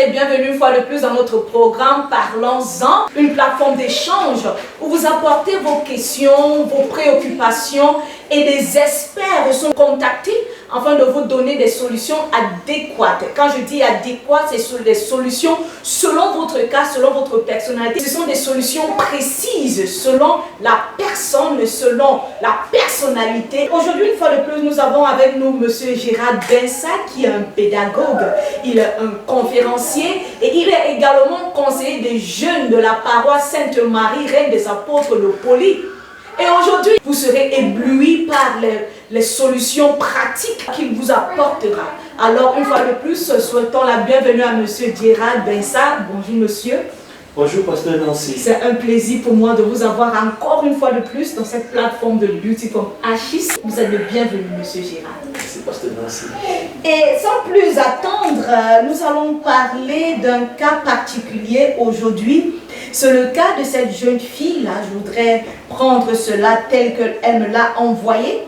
et bienvenue une fois de plus dans notre programme Parlons-en, une plateforme d'échange où vous apportez vos questions, vos préoccupations et des experts sont contactés afin de vous donner des solutions adéquates. Quand je dis adéquates, c'est des solutions selon votre cas, selon votre personnalité. Ce sont des solutions précises selon la personne, selon la personnalité. Aujourd'hui, une fois de plus, nous avons avec nous M. Gérard Bensa qui est un pédagogue, il est un conférencier et il est également conseiller des jeunes de la paroisse Sainte-Marie, Reine des Apôtres de Poli. Et aujourd'hui, vous serez éblouis par les solutions pratiques qu'il vous apportera. Alors, une fois de plus, souhaitons la bienvenue à M. Gérard Bensa. Bonjour, monsieur. Bonjour, pasteur Nancy. C'est un plaisir pour moi de vous avoir encore une fois de plus dans cette plateforme de Beauty comme Achis. Vous êtes le bienvenu, M. Gérard. Merci, pasteur Nancy. Et sans plus attendre, nous allons parler d'un cas particulier aujourd'hui. C'est le cas de cette jeune fille-là. Je voudrais prendre cela tel qu'elle me l'a envoyé.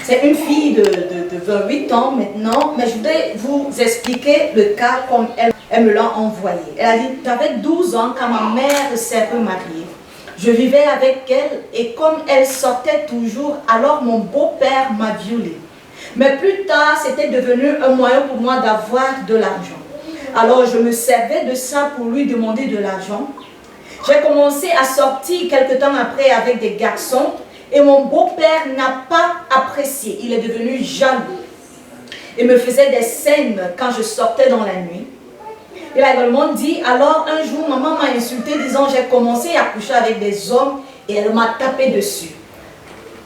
C'est une fille de 28 ans maintenant, mais je voudrais vous expliquer le cas comme elle me l'a envoyé. Elle a dit, j'avais 12 ans quand ma mère s'est remariée. Je vivais avec elle et comme elle sortait toujours, alors mon beau-père m'a violée. Mais plus tard, c'était devenu un moyen pour moi d'avoir de l'argent. Alors je me servais de ça pour lui demander de l'argent. J'ai commencé à sortir quelque temps après avec des garçons et mon beau-père n'a pas apprécié. Il est devenu jaloux. Il me faisait des scènes quand je sortais dans la nuit. Il a également dit, alors un jour, maman m'a insulté disant, j'ai commencé à coucher avec des hommes et elle m'a tapé dessus.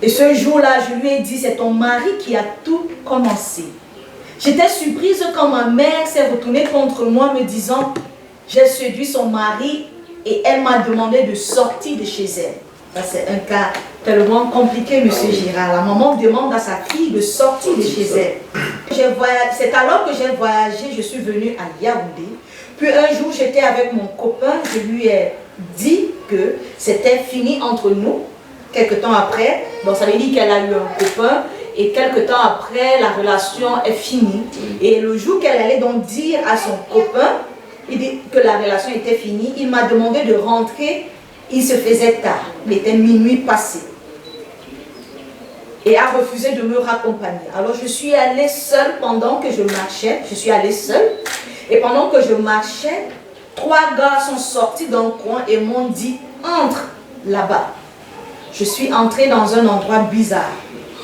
Et ce jour-là, je lui ai dit, c'est ton mari qui a tout commencé. J'étais surprise quand ma mère s'est retournée contre moi me disant, j'ai séduit son mari et elle m'a demandé de sortir de chez elle. Ça, c'est un cas tellement compliqué, M. Gérard. La maman demande à sa fille de sortir de chez elle. C'est alors que j'ai voyagé, je suis venue à Yaoundé. Puis un jour, j'étais avec mon copain, je lui ai dit que c'était fini entre nous. Quelque temps après, donc ça veut dire qu'elle a eu un copain. Et quelque temps après, la relation est finie. Et le jour qu'elle allait donc dire à son copain que la relation était finie, il m'a demandé de rentrer. Il se faisait tard, il était minuit passé. Et a refusé de me raccompagner. Alors je suis allée seule pendant que je marchais. Je suis allée seule. Et pendant que je marchais, 3 gars sont sortis d'un coin et m'ont dit, entre là-bas. Je suis entrée dans un endroit bizarre.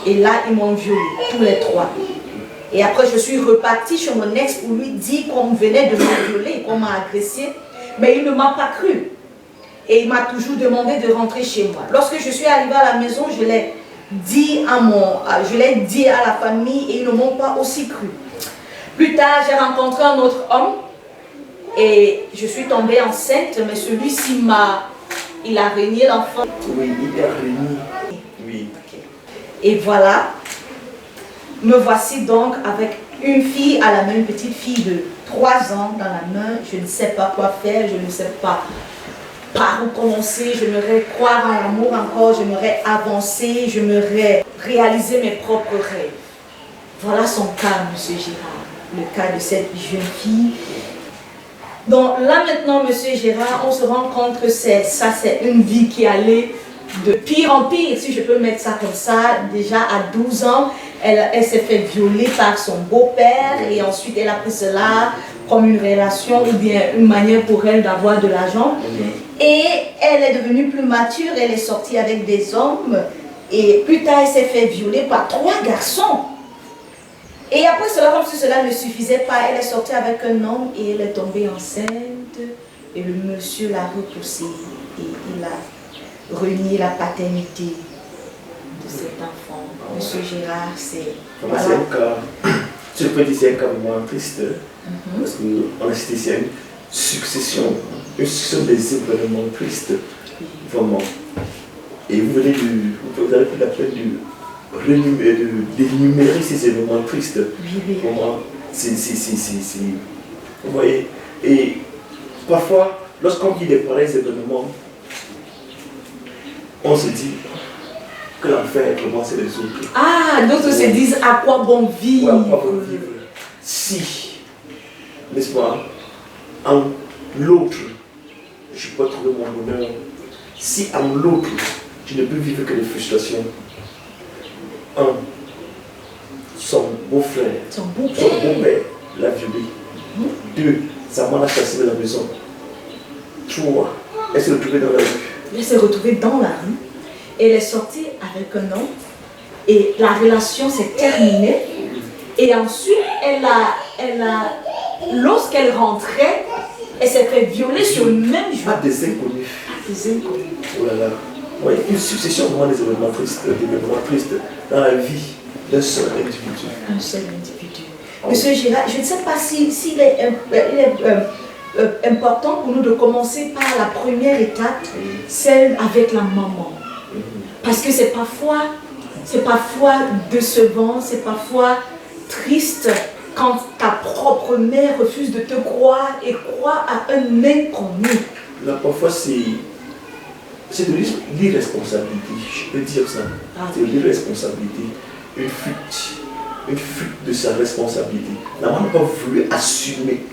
Et là, ils m'ont violée, tous les 3. Et après, je suis repartie chez mon ex pour lui dire qu'on venait de me violer, qu'on m'a agressée. Mais il ne m'a pas cru. Et il m'a toujours demandé de rentrer chez moi. Lorsque je suis arrivée à la maison, je l'ai dit à la famille et ils ne m'ont pas aussi cru. Plus tard, j'ai rencontré un autre homme et je suis tombée enceinte, mais celui-ci il a régné l'enfant. Oui, il a régné. Oui. Et voilà, me voici donc avec une fille à la main, une petite fille de 3 ans dans la main. Je ne sais pas quoi faire, je ne sais pas par où commencer. J'aimerais croire en l'amour encore, j'aimerais avancer, j'aimerais réaliser mes propres rêves. Voilà son cas, M. Gérard, le cas de cette jeune fille. Donc là maintenant, M. Gérard, on se rend compte que c'est une vie qui allait de pire en pire, si je peux mettre ça comme ça. Déjà à 12 ans, elle s'est fait violer par son beau-père et ensuite elle a pris cela comme une relation ou bien une manière pour elle d'avoir de l'argent. Et elle est devenue plus mature, elle est sortie avec des hommes et plus tard elle s'est fait violer par 3 garçons. Et après cela, comme si cela ne suffisait pas, elle est sortie avec un homme et elle est tombée enceinte et le monsieur l'a repoussée et il a renié la paternité de cet enfant. Monsieur Gérard, c'est... Voilà. C'est un cas, je peux dire c'est un cas vraiment triste, parce qu'on a cité ici une succession des événements tristes, vraiment. Et vous avez pris la peine d'énumérer ces événements tristes. Oui. Vraiment, vous voyez, et parfois, lorsqu'on vit des pareils événements, on se dit que l'enfer commence les autres. Ah, d'autres se disent à quoi bon vivre. À quoi bon vivre si n'est-ce pas, en l'autre, je peux trouver mon bonheur. Si en l'autre, je ne peux vivre que des frustrations. Un, son beau-frère, Son son beau-père. beau-père l'a violée. Deux, sa maman l'a chassé de la maison. Trois, elle s'est retrouvée dans la rue. Elle s'est retrouvée dans la rue. Elle est sortie avec un homme. Et la relation s'est terminée. Et ensuite, lorsqu'elle rentrait, elle s'est fait violer sur le même jour. Pas des inconnus. Des inconnus. Oh là là. Oui, une succession vraiment des événements tristes dans la vie d'un seul individu. Un seul individu. Monsieur Gérard, je ne sais pas s'il est important pour nous de commencer par la première étape, celle avec la maman. Parce que c'est parfois décevant, c'est parfois triste quand ta propre mère refuse de te croire et croit à un inconnu. Là, parfois, c'est de l'irresponsabilité, je peux dire ça. C'est de l'irresponsabilité, une fuite de sa responsabilité. La maman n'a pas voulu assumer,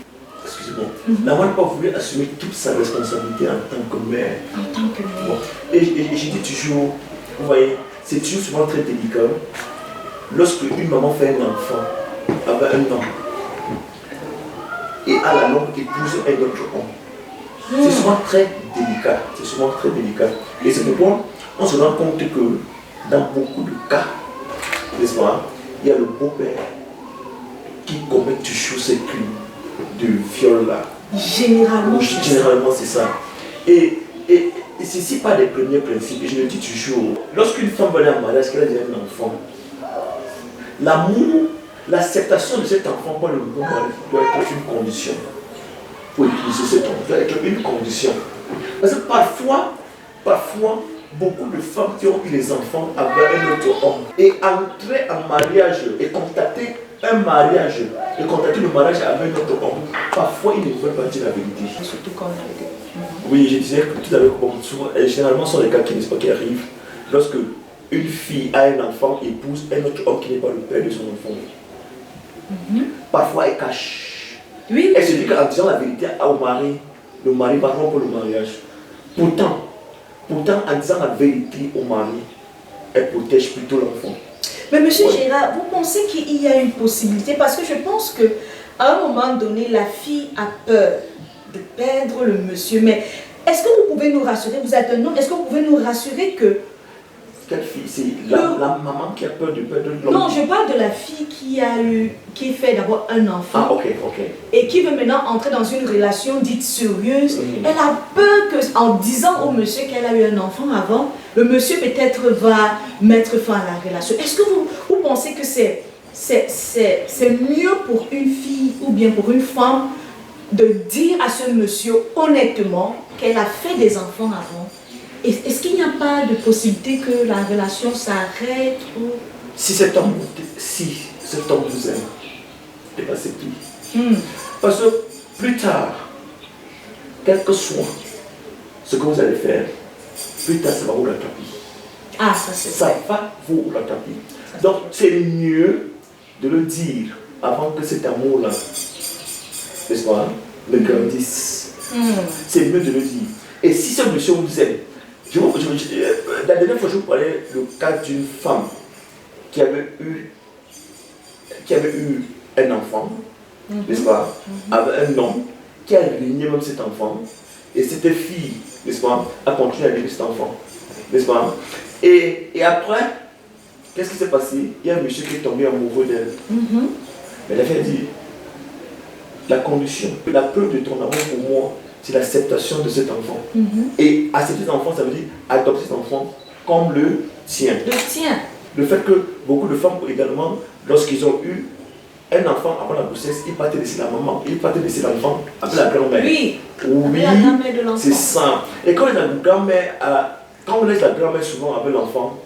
excusez-moi, la maman n'a pas voulu assumer toute sa responsabilité en tant que mère. En tant que mère. Bon. Et je dis toujours, vous voyez, c'est toujours souvent très délicat lorsque une maman fait un enfant avec un homme et à la longue épouse un autre homme. C'est souvent très délicat, c'est souvent très délicat. Et c'est pourquoi on se rend compte que dans beaucoup de cas, n'est-ce pas, il y a le beau-père qui commet toujours ces crimes de viol là. Généralement, c'est ça. Et ceci pas des premiers principes, et je le dis toujours, lorsqu'une femme va aller en mariage, qu'elle a déjà un enfant, l'amour, l'acceptation de cet enfant par le mari doit être une condition. Pour épouser cet enfant, doit être une condition. Parce que parfois, beaucoup de femmes qui ont eu des enfants avec un autre homme et entrer en mariage et contacter un mariage et contacter le mariage avec un autre homme, parfois ils ne veulent pas dire la vérité. surtout quand on a Oui, je disais que tout à l'heure, généralement, ce sont les cas qui arrivent lorsque une fille a un enfant, épouse un autre homme qui n'est pas le père de son enfant. Parfois, elle cache. Oui, Elle se dit qu'en disant la vérité au mari, le mari va rompre le mariage. Pourtant, en disant la vérité au mari, elle protège plutôt l'enfant. Mais monsieur Gérard, vous pensez qu'il y a une possibilité? Parce que je pense qu'à un moment donné, la fille a peur de perdre le monsieur. Mais est-ce que vous pouvez nous rassurer? Vous êtes un homme, est-ce que vous pouvez nous rassurer que... Quelle fille? C'est la maman qui a peur de perdre l'homme? Non, je parle de la fille qui fait d'abord un enfant. Ah, ok. Et qui veut maintenant entrer dans une relation dite sérieuse. Elle a peur qu'en disant au monsieur qu'elle a eu un enfant avant, le monsieur peut-être va mettre fin à la relation. Est-ce que vous pensez que c'est mieux pour une fille ou bien pour une femme de dire à ce monsieur honnêtement qu'elle a fait des enfants avant? Est-ce qu'il n'y a pas de possibilité que la relation s'arrête ou... Si cet homme vous aime, dépassez tout. Parce que plus tard, quel que soit ce que vous allez faire, plus tard ça va vous rattraper. Ah, ça c'est Ça va vous rattraper. Donc c'est mieux de le dire avant que cet amour-là, n'est-ce pas, ne grandisse. C'est mieux de le dire. Et si ce monsieur vous aime, la dernière fois je vous parlais du cas d'une femme qui avait eu un enfant, n'est-ce pas, avec un homme qui a régné même cet enfant, et cette fille, n'est-ce pas, a continué à régner cet enfant, n'est-ce pas, et après, qu'est-ce qui s'est passé? Il y a un monsieur qui est tombé amoureux d'elle, mais la fille a dit, la condition, la preuve de ton amour pour moi, c'est l'acceptation de cet enfant. Et accepter cet enfant, ça veut dire adopter cet enfant comme le tien. le tien. Le fait que beaucoup de femmes également, lorsqu'ils ont eu un enfant avant la grossesse, ils partaient laisser la maman, ils partaient laisser l'enfant avec la grand-mère. Oui, Oui, la grand-mère de l'enfant. c'est ça. Et quand on laisse la grand-mère souvent avec l'enfant,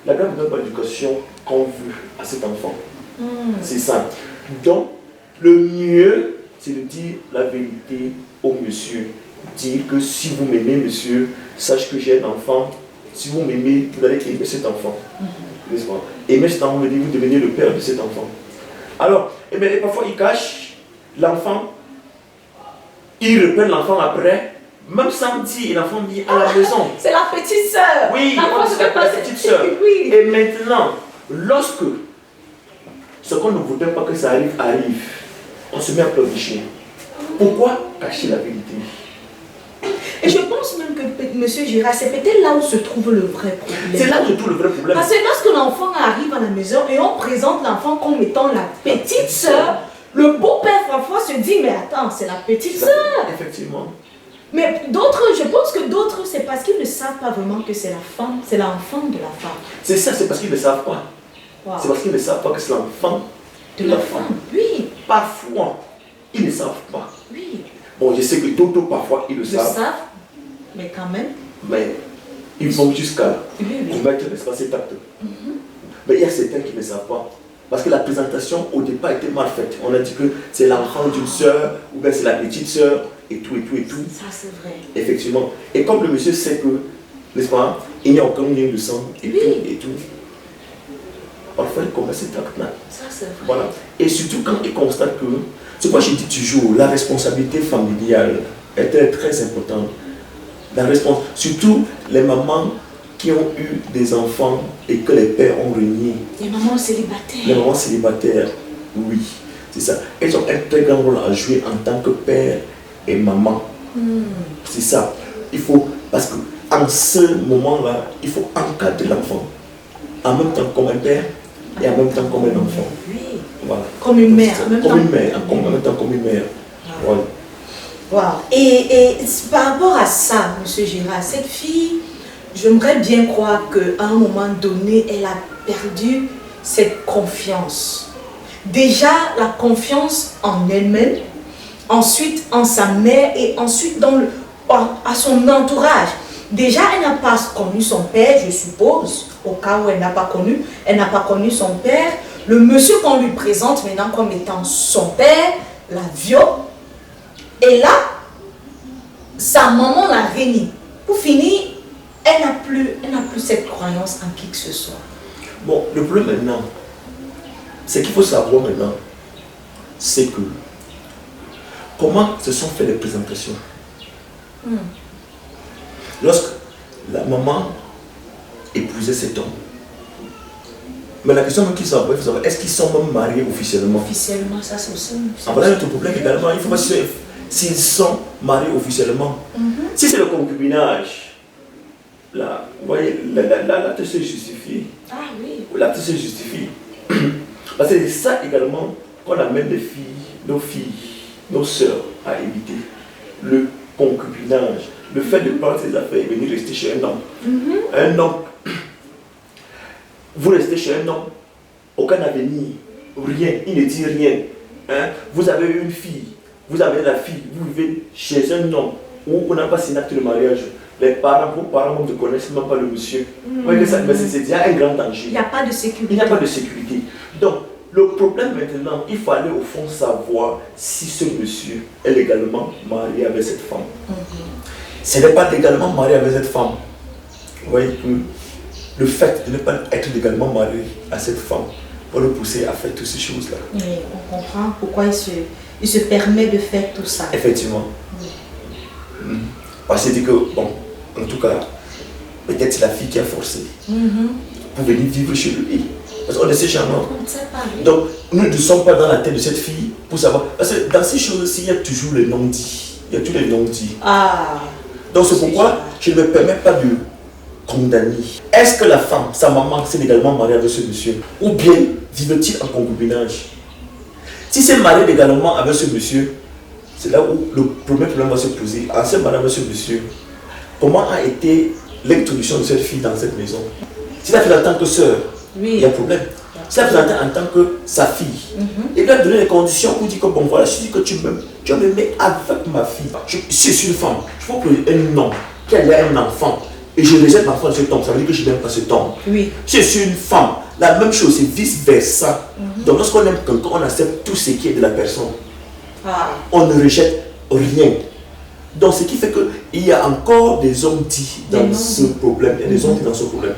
la grand-mère ne donne pas l'éducation qu'on veut à cet enfant. C'est ça. Donc, le mieux, c'est de dire la vérité au monsieur. Dire que si vous m'aimez, monsieur, sache que j'ai un enfant. Si vous m'aimez, vous allez aimer cet enfant. N'est-ce pas? Aimer cet enfant veut dire que vous devenez le père de cet enfant. Alors, et parfois il cache l'enfant Ils reprennent l'enfant après, même samedi, et l'enfant vient à la maison. C'est la petite sœur. Oui, L'enfant se fait la passer. petite sœur. Oui. Et maintenant, lorsque ce qu'on ne voudrait pas que ça arrive, on se met à pleurnicher. Pourquoi cacher la vérité? Et je pense même que M. Girard, c'est peut-être là où se trouve le vrai problème. C'est là où se trouve le vrai problème. Parce que lorsque l'enfant arrive à la maison et on présente l'enfant comme étant la petite sœur, le beau-père François se dit, mais attends, c'est la petite sœur. Effectivement. Mais d'autres, je pense que d'autres, c'est parce qu'ils ne savent pas vraiment que c'est la femme, c'est l'enfant de la femme. C'est ça, c'est parce qu'ils ne savent pas. Wow. C'est parce qu'ils ne savent pas que c'est l'enfant De la femme, oui. Parfois, ils ne savent pas. Oui. Bon, je sais que d'autres, parfois, ils le Ils savent. savent, mais quand même. Mais ils vont jusqu'à Oui, oui. commettre l'espace cet acte. Mais il y a certains qui ne savent pas. Parce que la présentation au départ était mal faite. On a dit que c'est l'enfant d'une sœur, ou bien c'est la petite sœur, et tout, et tout, et tout. Ça, c'est vrai. Effectivement. Et comme le monsieur sait que, n'est-ce pas, il n'y a aucun lien de sang, et Oui. tout, et tout. Parfois, il commet cet acte-là. Ça, c'est vrai. Voilà. Et surtout quand il constate que, c'est quoi je dis toujours, la responsabilité familiale est très importante. Surtout les mamans qui ont eu des enfants et que les pères ont renié. Les mamans célibataires. Les mamans célibataires, oui, c'est ça. Elles ont un très grand rôle à jouer en tant que père et maman. C'est ça. Il faut, parce qu'en ce moment-là, il faut encadrer l'enfant. En même temps comme un père et en même temps comme un enfant. Oui. Voilà. Comme une mère. Comme une mère, en même temps comme une mère. Voilà. Wow. Et par rapport à ça, M. Girard, cette fille, j'aimerais bien croire qu'à un moment donné, elle a perdu cette confiance. Déjà, la confiance en elle-même, ensuite en sa mère et ensuite à son entourage. Déjà, elle n'a pas connu son père, je suppose, au cas où elle n'a pas connu son père. Le monsieur qu'on lui présente maintenant comme étant son père, la viole. Et là, sa maman l'a réunie. Pour finir, elle n'a plus cette croyance en qui que ce soit. Bon, le problème maintenant, c'est qu'il faut savoir maintenant, c'est que comment se sont faites les présentations. Lorsque la maman épousait cet homme, mais la question qu'il faut savoir, est-ce qu'ils sont même mariés officiellement? Officiellement, ça c'est aussi. Voilà notre problème également. Il faut voir s'ils sont mariés officiellement. Si c'est le concubinage, là, vous voyez, l'acte se justifie. Ah oui. L'acte se justifie. Parce que c'est ça également qu'on amène nos filles, nos sœurs à éviter. Le concubinage, le fait de prendre ses affaires et venir rester chez un homme. Un homme, vous restez chez un homme, aucun avenir, rien, il ne dit rien. Hein? Vous avez une fille, vous avez la fille, vous vivez chez un homme où on n'a pas signé acte de mariage. Vos parents ne connaissent même pas le monsieur. Vous voyez que c'est déjà un grand danger. Il n'y a pas de sécurité. Il n'y a pas de sécurité. Donc, le problème maintenant, il faut aller au fond savoir si ce monsieur est légalement marié avec cette femme. S'il n'est pas légalement marié avec cette femme, vous voyez que le fait de ne pas être légalement marié à cette femme va le pousser à faire toutes ces choses-là. Et on comprend pourquoi il se permet de faire tout ça. Effectivement. Parce qu'il dit que, bon, en tout cas, peut-être c'est la fille qui a forcé pour venir vivre chez lui. Parce qu'on ne sait jamais. Donc, nous ne sommes pas dans la tête de cette fille pour savoir. Parce que dans ces choses-ci, il y a toujours les non-dits. Il y a tous les non-dits. Donc, c'est pourquoi je ne me permets pas de condamner. Est-ce que la femme, sa maman, s'est légalement mariée avec ce monsieur? Ou bien vit-il en concubinage? Si c'est marié légalement avec ce monsieur, c'est là où le premier problème va se poser. En se mariant avec ce monsieur, comment a été l'introduction de cette fille dans cette maison? Si la fille en tant que sœur, il y a un problème. Si la fille en tant que sa fille, il lui a donné les conditions pour dire que bon voilà, je dis que tu me mets avec ma fille. Je suis une femme, je faut qu'un homme, qu'elle ait un enfant, et je rejette l'enfant de cet homme, ça veut dire que je n'aime pas cet homme. Je suis une femme, la même chose, c'est vice versa. Donc lorsqu'on aime quelqu'un, on accepte tout ce qui est de la personne. On ne rejette rien. Donc ce qui fait qu'il y a encore des hommes dits dans ce problème. Il y a des hommes dits dans ce problème.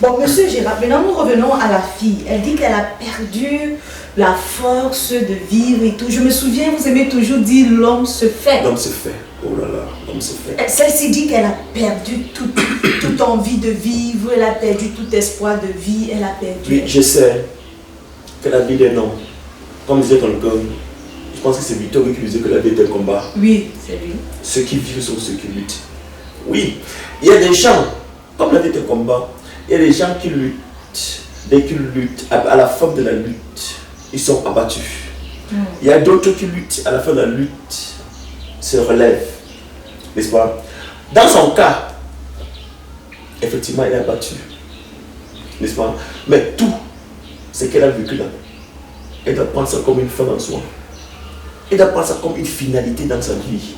Bon, monsieur Girard, maintenant nous revenons à la fille. Elle dit qu'elle a perdu la force de vivre et tout. Je me souviens, vous aimez toujours dire l'homme se fait. L'homme se fait. Oh là là, l'homme se fait. Celle-ci dit qu'elle a perdu toute envie de vivre, elle a perdu tout espoir de vie, elle a perdu... Oui, je sais que la vie d'un homme, comme disait quelqu'un, je pense que c'est Victor qui disait que la vie est un combat. Oui, c'est lui. Ceux qui vivent sont ceux qui luttent. Oui, il y a des gens, comme la vie est un combat, il y a des gens qui luttent. Dès qu'ils luttent, à la fin de la lutte, ils sont abattus. Il y a d'autres qui luttent, à la fin de la lutte, se relèvent. N'est-ce pas? Dans son cas, effectivement, il est abattu. N'est-ce pas? Mais tout ce qu'elle a vécu là, elle doit prendre ça comme une fin en soi. Elle doit prendre ça comme une finalité dans sa vie.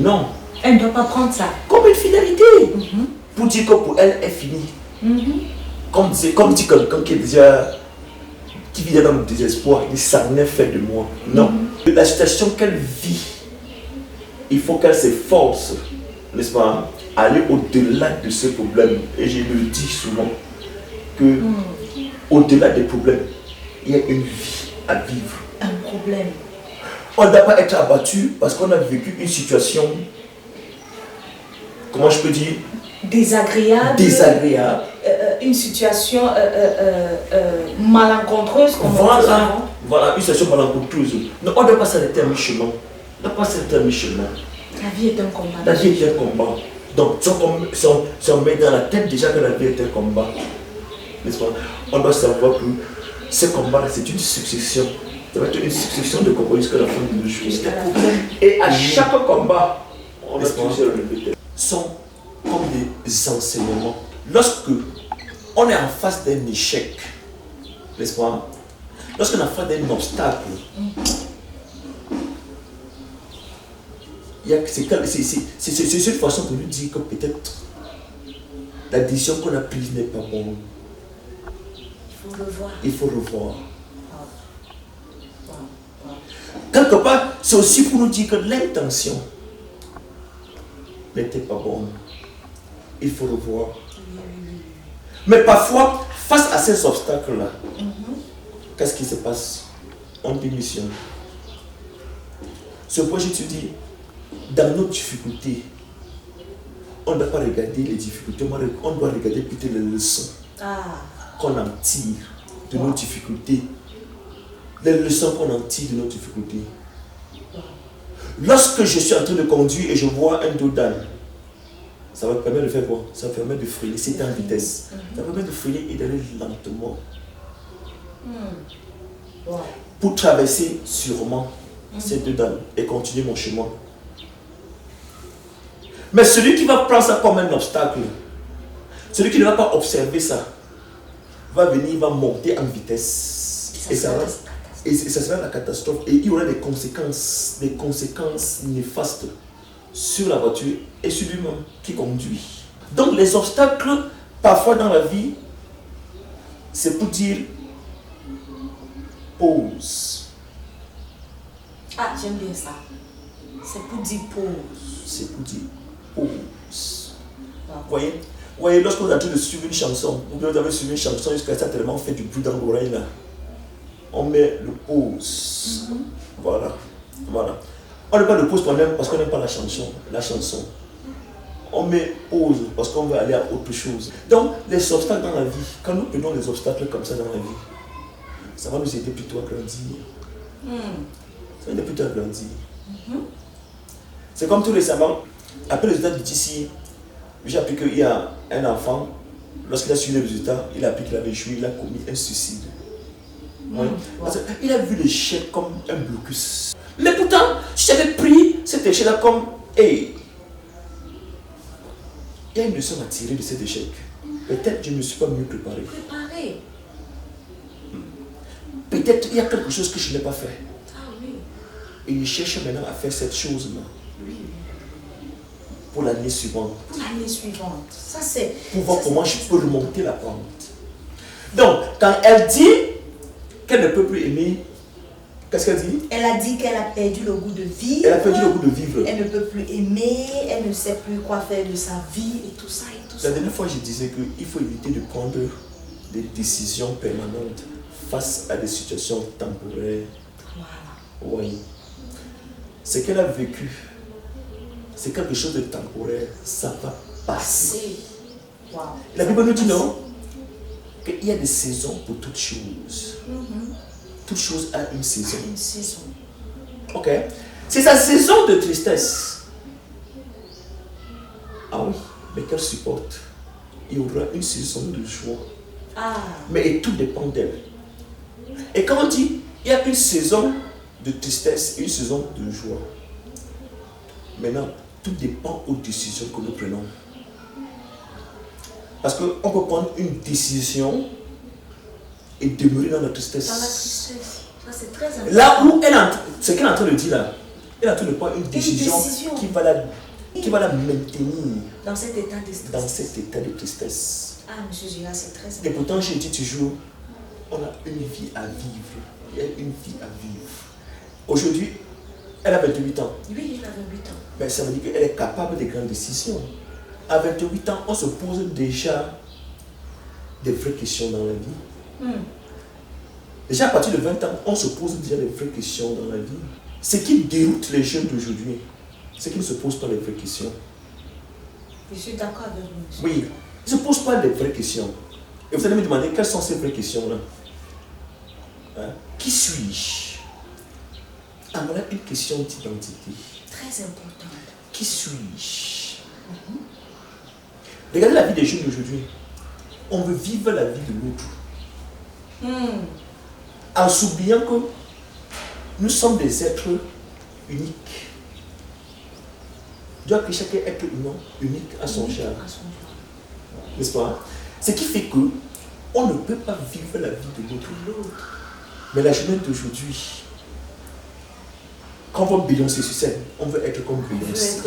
Non. Elle ne doit pas prendre ça. Comme une finalité. Pour dire que pour elle, est finie. Comme dit quelqu'un qui vit dans le désespoir, il s'en est fait de moi. Non. La situation qu'elle vit, il faut qu'elle s'efforce, n'est-ce pas, aller au-delà de ce problème. Et je le dis souvent, que au-delà des problèmes, il y a une vie à vivre. Un problème. On ne doit pas être abattu parce qu'on a vécu une situation, comment je peux dire, désagréable. Une situation malencontreuse, comme on dit. Voilà, une situation malencontreuse. Non, on ne doit pas s'arrêter à mi-chemin. On ne doit pas s'arrêter à mi-chemin. La vie est un combat. La vie est un combat. Donc, si on met dans la tête déjà que la vie est un combat, n'est-ce pas? On doit savoir que ce combat-là, c'est une succession. Ça va être une succession de combats jusqu'à la fin de nos jours. Et à chaque combat, on va toujours le répéter, sont comme des enseignements. Lorsque on est en face d'un échec, n'est-ce pas? Lorsqu'on est en face d'un obstacle, c'est une façon de nous dire que peut-être la décision qu'on a prise n'est pas bonne. Il faut revoir. Il faut revoir. Quelque part, c'est aussi pour nous dire que l'intention n'était pas bonne. Il faut revoir. Mais parfois, face à ces obstacles-là, qu'est-ce qui se passe? On démissionne. Ce point, je te dis, dans nos difficultés, on ne doit pas regarder les difficultés, on doit regarder plutôt les leçons qu'on en tire de nos difficultés. Les leçons qu'on en tire de nos difficultés. Lorsque je suis en train de conduire et je vois un dos d'âne, ça va me permettre de faire quoi? Ça me permet de freiner, c'est en vitesse. Ça me permet de freiner et d'aller lentement. Pour traverser sûrement ces deux dames et continuer mon chemin. Mais celui qui va prendre ça comme un obstacle, celui qui ne va pas observer ça, va venir, va monter en vitesse. Et ça sera la catastrophe. Et il y aura des conséquences néfastes sur la voiture et sur lui-même qui conduit. Donc les obstacles, parfois dans la vie, c'est pour dire pause. Ah, j'aime bien ça. C'est pour dire pause. C'est pour dire pause. Vous voyez, lorsque vous êtes en train de suivre une chanson, ou bien vous avez suivi une chanson jusqu'à ça tellement fait du bruit dans l'oreille là, on met le pause. Voilà. On ne met pas le pause parce qu'on n'aime pas la chanson. On met pause parce qu'on veut aller à autre chose. Donc, les obstacles dans la vie, quand nous prenons les obstacles comme ça dans la vie, ça va nous aider plutôt à grandir. Ça va nous aider plutôt à grandir. C'est comme tout récemment, après les résultats du TC, j'ai appris qu'il y a un enfant, lorsqu'il a suivi les résultats, il a appris qu'il avait échoué, il a commis un suicide. Parce qu'il a vu l'échec comme un blocus. Mais pourtant, si j'avais pris cet échec-là comme, hey, il y a une leçon à tirer de cet échec. Peut-être que je ne me suis pas mieux préparé. Peut-être qu'il y a quelque chose que je n'ai pas fait. Et je cherche maintenant à faire cette chose-là. Pour l'année suivante. Ça c'est. Pour voir comment je peux remonter la pente. Donc, quand elle dit qu'elle ne peut plus aimer, qu'est-ce qu'elle dit? Elle a dit qu'elle a perdu le goût de vivre. Elle a perdu le goût de vivre. Elle ne peut plus aimer, elle ne sait plus quoi faire de sa vie et tout ça. La dernière fois, je disais qu'il faut éviter de prendre des décisions permanentes face à des situations temporaires. Voilà. Oui. Ce qu'elle a vécu, c'est quelque chose de temporaire. Ça va passer. Wow. La Bible nous dit non qu'il y a des saisons pour toutes choses. Toute chose a une saison. Une saison. Ok. C'est sa saison de tristesse. Ah oui, mais qu'elle supporte. Il y aura une saison de joie. Ah. Mais tout dépend d'elle. Et quand on dit il y a une saison de tristesse et une saison de joie, maintenant, tout dépend aux décisions que nous prenons. Parce qu'on peut prendre une décision et demeurer dans la tristesse. Dans la tristesse. Ça, c'est très important. Là où ce qu'elle est en train de dire là, elle est en train de prendre une décision, qui va la maintenir dans cet état de tristesse. Dans cet état de tristesse. Ah, monsieur Gérard, c'est très important. Et pourtant, j'ai dit toujours, on a une vie à vivre. Il y a une vie à vivre. Aujourd'hui, elle a 28 ans. Oui, elle a 28 ans. Mais ça veut dire qu'elle est capable de grandes décisions. À 28 ans, on se pose déjà des vraies questions dans la vie. Déjà à partir de 20 ans, on se pose déjà des vraies questions dans la vie. Ce qui déroute les jeunes d'aujourd'hui, c'est qu'ils ne se posent pas les vraies questions. Je suis d'accord avec vous, monsieur. Oui, ils ne se posent pas les vraies questions. Et vous allez me demander quelles sont ces vraies questions-là. Hein? Qui suis-je? Ah, voilà une question d'identité. Très importante. Qui suis-je? Regardez la vie des jeunes d'aujourd'hui. On veut vivre la vie de l'autre. En s'oubliant que nous sommes des êtres uniques. Dieu a créé chaque être humain unique à son genre. N'est-ce pas? Ce qui fait que on ne peut pas vivre la vie de l'autre. Mais la jeunesse d'aujourd'hui, quand on voit Beyoncé sur scène, on veut être comme Beyoncé.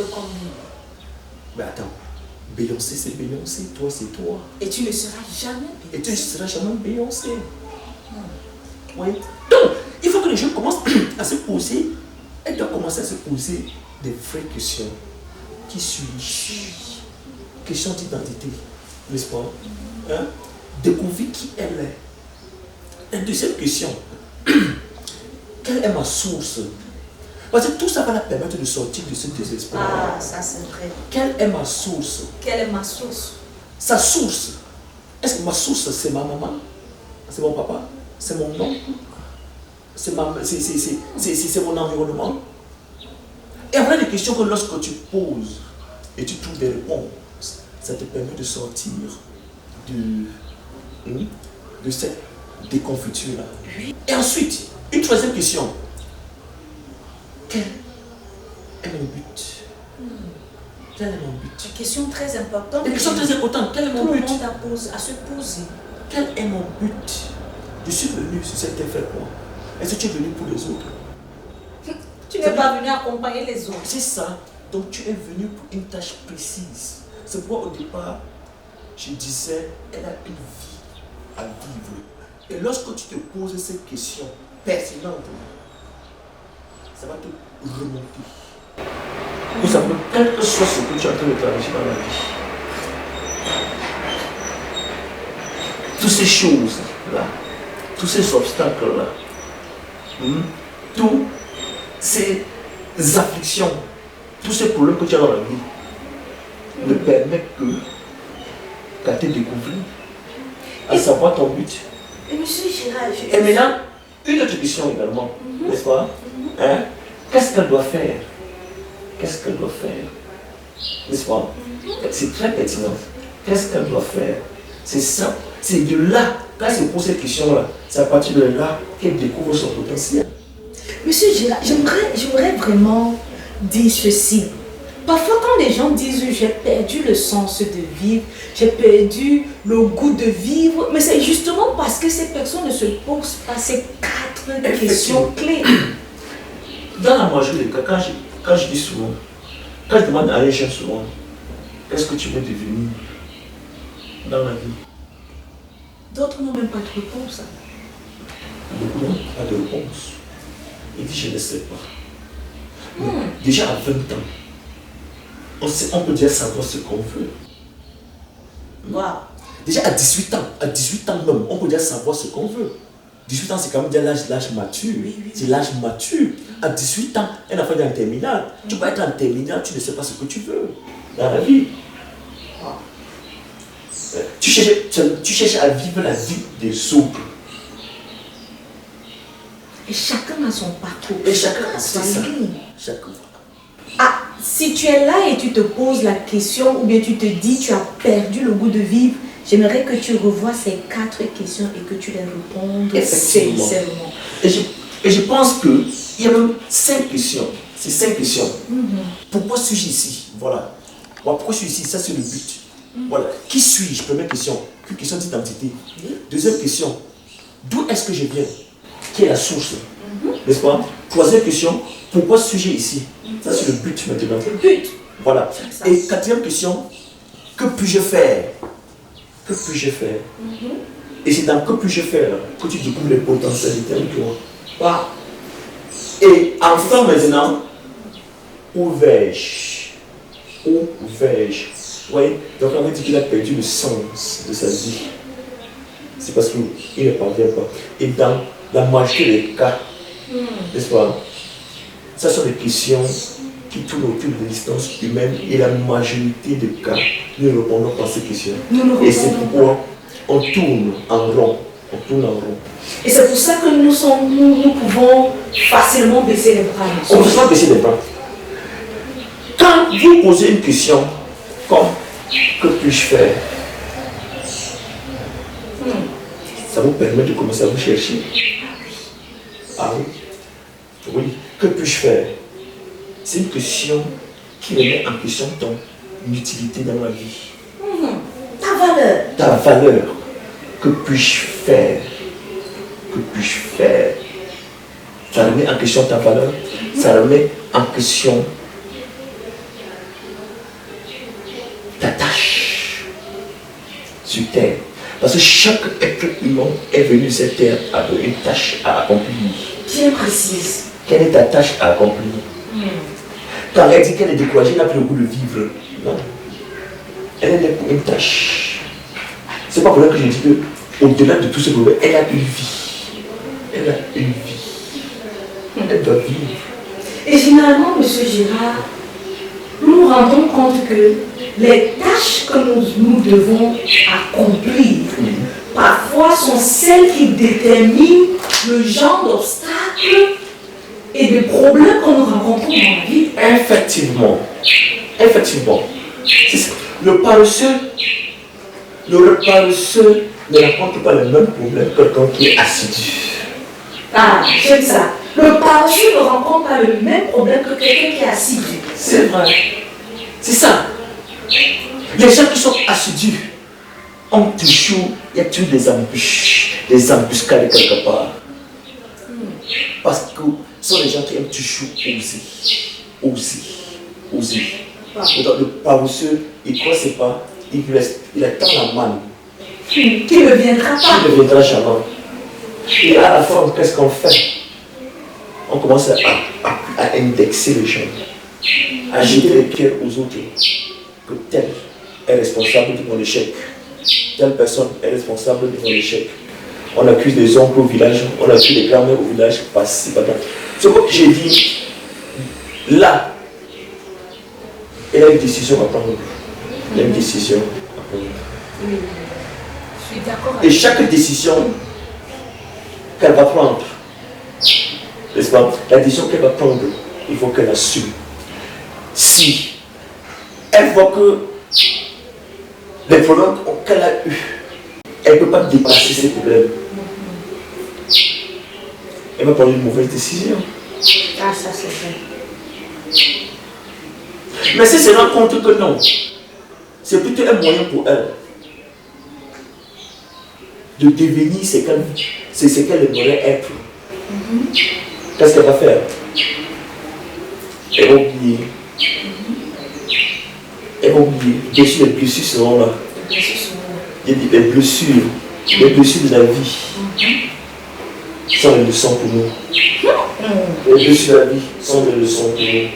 Mais attends, Beyoncé c'est Beyoncé, toi c'est toi. Et tu ne seras jamais Beyoncé. Et tu ne seras jamais Beyoncé. Oui. Donc, il faut que les gens commencent à se poser, elles doivent commencer à se poser des vraies questions. Qui suis-je? Question d'identité, n'est-ce pas? Hein? Découvrir qui elle est. La deuxième question, quelle est ma source? Parce que tout ça va la permettre de sortir de ce désespoir. Ah, ça c'est vrai. Quelle est ma source? Quelle est ma source? Sa source. Est-ce que ma source c'est ma maman? C'est mon papa? C'est mon oncle? C'est mon environnement? Et voilà des questions que lorsque tu poses et tu trouves des réponses, ça te permet de sortir de cette déconfiture-là. Et ensuite, une troisième question. Quel est mon but? Quel est mon but? Une question très importante. Une question très importante. Quel est mon but? Tout le monde a à se poser. Quel est mon but? Je suis venu sur cette terre faire quoi? Est-ce que tu es venu pour les autres? Tu n'es pas venu accompagner les autres. C'est ça. Donc tu es venu pour une tâche précise. C'est pourquoi au départ, je disais, elle a une vie à vivre. Et lorsque tu te poses ces questions pertinentes, ça va te remonter. Vous savez, quel que soit ce que tu es en train de traverser dans la vie, toutes ces choses-là, tous ces obstacles-là, tous ces afflictions, tous ces problèmes que tu as dans la vie, ne permettent que qu'à te découvrir, à savoir ton but. Et monsieur Gérard, Et maintenant, une autre question également, n'est-ce pas? Hein? Qu'est-ce qu'elle doit faire? Qu'est-ce qu'elle doit faire? N'est-ce pas? C'est très pertinent. Qu'est-ce qu'elle doit faire? C'est ça. C'est de là, quand elle se pose cette question-là, c'est à partir de là qu'elle découvre son potentiel. Monsieur Gérard, j'aimerais vraiment dire ceci. Parfois, quand les gens disent j'ai perdu le sens de vivre, j'ai perdu le goût de vivre, mais c'est justement parce que ces personnes ne se posent pas ces 4 questions clés. Dans la majorité des cas, quand je dis souvent, quand je demande à un jeune souvent, qu'est-ce que tu veux devenir dans la vie? D'autres n'ont même pas de réponse. Beaucoup n'ont pas de réponse. Il dit je ne sais pas. Déjà à 20 ans, on peut déjà savoir ce qu'on veut. Wow. Déjà à 18 ans même, on peut déjà savoir ce qu'on veut. 18 ans, c'est quand même déjà l'âge mature. C'est l'âge mature. À 18 ans, un enfant est en terminale. Tu peux être en terminale, tu ne sais pas ce que tu veux dans la vie. Tu cherches à vivre la vie des autres. Et chacun a son parcours. Et chacun a sa ça. ligne. Chacun. Ah, si tu es là et tu te poses la question, ou bien tu te dis tu as perdu le goût de vivre, j'aimerais que tu revoies ces 4 questions et que tu les répondes Effectivement. sincèrement. Et je pense qu'il y a même 5 questions. C'est 5 questions. Pourquoi suis-je ici? Voilà. Pourquoi je suis ici? Ça, c'est le but. Voilà. Qui suis-je? Première question. Question d'identité. Deuxième question. D'où est-ce que je viens? Qui est la source? N'est-ce pas? Troisième question. Pourquoi suis-je ici? Ça, c'est le but maintenant. Le but. Voilà. Et quatrième question. Que puis-je faire? Que puis-je faire? Et c'est dans que puis-je faire que tu découvres les potentialités en toi. Et enfin maintenant, où vais-je? Où vais-je? Oui, donc on a dit qu'il a perdu le sens de sa vie. C'est parce qu'il ne parvient pas. Et dans la majorité des cas, n'est-ce pas? Ça sont des questions qui tournent autour de l'existence humaine et la majorité des cas, nous ne répondons pas à ces questions. Et c'est pourquoi on tourne en rond. On tourne en rond. Et c'est pour ça que nous pouvons facilement baisser les bras. On ne peut pas baisser les bras. Quand vous posez une question comme que puis-je faire, ça vous permet de commencer à vous chercher. Ah oui? Oui. Que puis-je faire? C'est une question qui remet en question ton utilité dans la vie. Ta valeur. Ta valeur. Que puis-je faire? Que puis-je faire? Ça remet en question ta valeur. Ça remet en question ta tâche sur terre. Parce que chaque être humain est venu sur cette terre avec une tâche à accomplir. Bien précise. Quelle est ta tâche à accomplir? Quand elle dit qu'elle est découragée, elle n'a plus le goût de vivre. Non. Elle est là pour une tâche. C'est pas pour ça que je dis que au-delà de tout ce problème, elle a une vie. Elle a une vie. Elle doit vivre. Et finalement, M. Girard, nous nous rendons compte que les tâches que nous devons accomplir, parfois sont celles qui déterminent le genre d'obstacles et de problèmes que nous rencontrons dans la vie. Effectivement. Effectivement. C'est ça. Le paresseux ne rencontre pas le même problème que quelqu'un qui est assidu. Ah, j'aime ça. Le paresseux ne rencontre pas le même problème que quelqu'un qui est assidu. C'est vrai. C'est ça. Les gens qui sont assidus ont toujours, il y a toujours des embuscades quelque part. Parce que ce sont les gens qui aiment toujours oser. Donc, le paresseux, il croit c'est pas, il attend la manne. Qui ne viendra pas. Qui ne viendra jamais. Et à la fin, qu'est-ce qu'on fait? On commence à indexer les gens, à jeter les pierres aux autres. Que tel est responsable de mon échec. Telle personne est responsable de mon échec. On accuse les oncles au village, on accuse les grands-mères au village, par-ci, par-là. Ce que j'ai dit, là, elle a une décision à prendre. Il y a une décision à prendre. Oui, je suis d'accord. Et chaque décision qu'elle va prendre, n'est-ce pas? La décision qu'elle va prendre, il faut qu'elle assume. Si elle voit que les problèmes qu'elle a eus, elle ne peut pas dépasser ces problèmes, elle va prendre une mauvaise décision. Ah, ça c'est vrai. Mais si elle se rend compte que non, c'est plutôt un moyen pour elle de devenir ce qu'elle aimerait être. Qu'est-ce qu'elle va faire? Elle va oublier. Elle va oublier. Bien sûr, les blessures seront là. Il y a des blessures de la vie sont les leçons pour nous. Les blessures de la vie sont des leçons pour nous.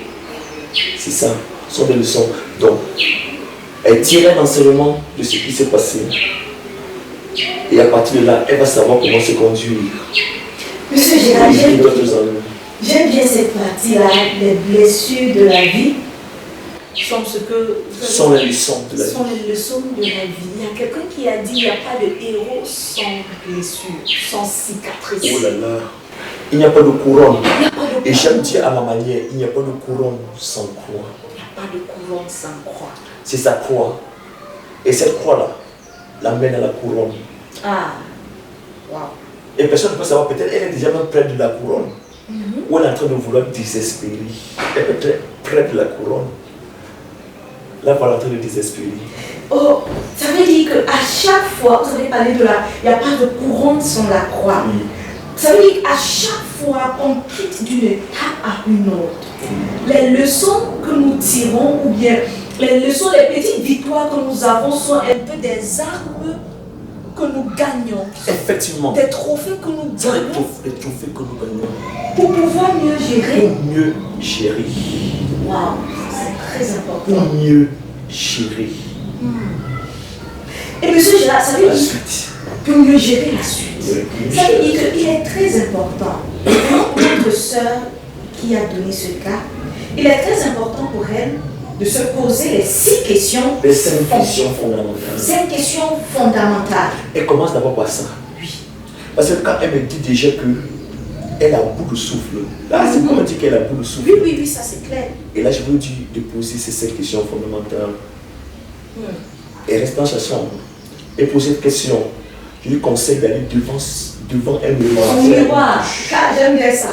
C'est ça, sont des leçons. Donc, elle tire un enseignement de ce qui s'est passé. Et à partir de là, elle va savoir comment se conduire. Monsieur Gérard, j'aime bien cette partie-là, les blessures de la vie sont ce que... Sont les leçons de la vie. Sont les leçons de la vie. Il y a quelqu'un qui a dit, il n'y a pas de héros sans blessure, sans cicatrice. Oh là là. Il n'y a pas de couronne. Et j'aime dire à ma manière, il n'y a pas de couronne sans croix. Il n'y a pas de couronne sans croix. C'est sa croix. Et cette croix-là l'amène à la couronne. Ah, wow. Et personne ne peut savoir, peut-être elle est déjà même près de la couronne. Ou elle est en train de vouloir désespérer. Elle peut être près de la couronne. Là, voilà en train de désespérer. Oh, ça veut dire qu'à chaque fois, vous avez parlé de la... Il n'y a pas de couronne sans la croix. Ça veut dire qu'à chaque fois qu'on quitte d'une étape à une autre, les leçons que nous tirons, ou bien les leçons, les petites victoires que nous avons sont un peu des armes que nous gagnons. Effectivement. Des trophées que nous gagnons. Les trophées que nous gagnons. Pour pouvoir mieux gérer. Pour mieux gérer. Waouh, c'est très important. Pour mieux gérer. Et monsieur Gérard, ça veut La dire suite. pour mieux gérer la suite. Ça veut dire qu'il est très important. Notre sœur qui a donné ce cas, il est très important pour elle de se poser les 6 questions. Les 5 questions fondamentales. 5 questions fondamentales. Elle commence d'abord par ça. Oui. Parce que quand elle me dit déjà qu'elle a beaucoup de souffle, là c'est comment dire qu'elle a beaucoup de souffle. Oui, ça c'est clair. Et là je vous dis de poser ces 5 questions fondamentales. Et reste dans sa chambre. Et poser cette question. Je lui conseille d'aller devant un miroir. Son miroir. Ah, j'aime bien ça.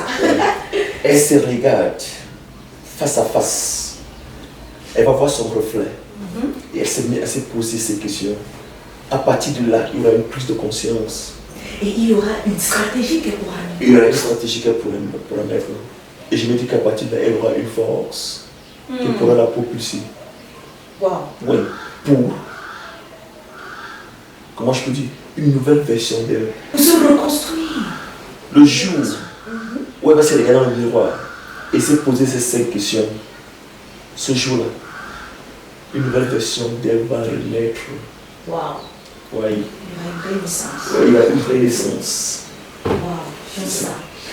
Elle se regarde face à face. Elle va voir son reflet. Et elle se met à se poser ces questions. À partir de là, il y aura une prise de conscience. Et il y aura une stratégie qu'elle pourra mettre. Il y aura une stratégie qu'elle pourra mettre. Et je me dis qu'à partir de là, elle aura une force qui pourra la propulser. Wow. Oui, pour, comment je peux dire, une nouvelle version d'elle. Pour se reconstruire. Le jour où elle va se regarder dans le miroir et se poser ces 5 questions, ce jour-là, une nouvelle version d'elle va renaître. Wow. Oui. Il y aura une vraie naissance. Oui, il y a une vraie naissance. Wow, j'aime ça.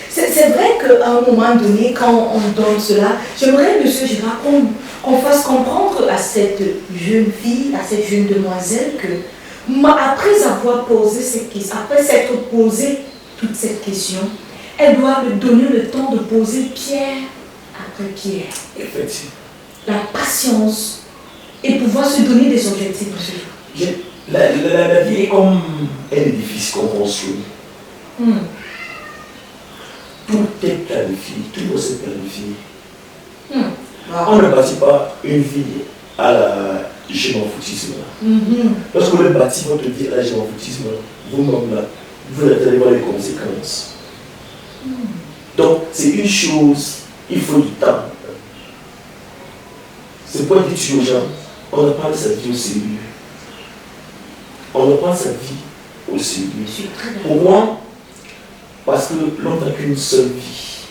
C'est vrai qu'à un moment donné, quand on donne cela, j'aimerais, monsieur Gérard, qu'on fasse comprendre à cette jeune fille, à cette jeune demoiselle que après avoir posé cette question, après s'être posé toute cette question, elle doit lui donner le temps de poser pierre après pierre. Effectivement. La patience et pouvoir se donner des objectifs pour ce jour. La vie est comme un édifice qu'on construit. Tout est planifié, tout doit se planifier. On ne bâtit pas une vie à la je m'en foutisme. Lorsque vous bâtissez votre vie à la je m'en foutisme, vous-même là, vous allez voir les conséquences. Donc, c'est une chose, il faut du temps. C'est pourquoi je dis aux gens, on ne parle de sa vie au sérieux. On ne prend sa vie au sérieux. Pour moi, parce que l'homme n'a qu'une seule vie.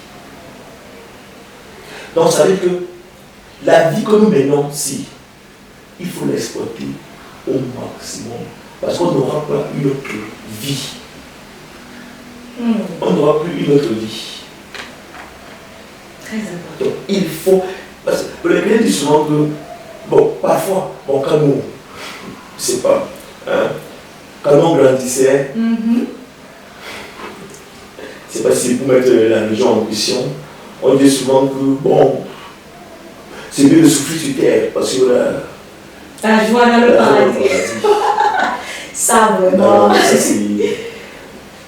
Donc ça veut dire que la vie que nous menons, si, il faut l'exploiter au maximum. Parce qu'on n'aura pas une autre vie. On n'aura plus une autre vie. Très important. Donc il faut. Parce que le bien dit souvent que, bon, parfois, bon, quand nous, je ne sais pas, hein, quand on grandissait, c'est pas si pour mettre la religion en question, on dit souvent que, bon, c'est mieux de souffrir sur terre parce que la joie dans le paradis. Ça vraiment.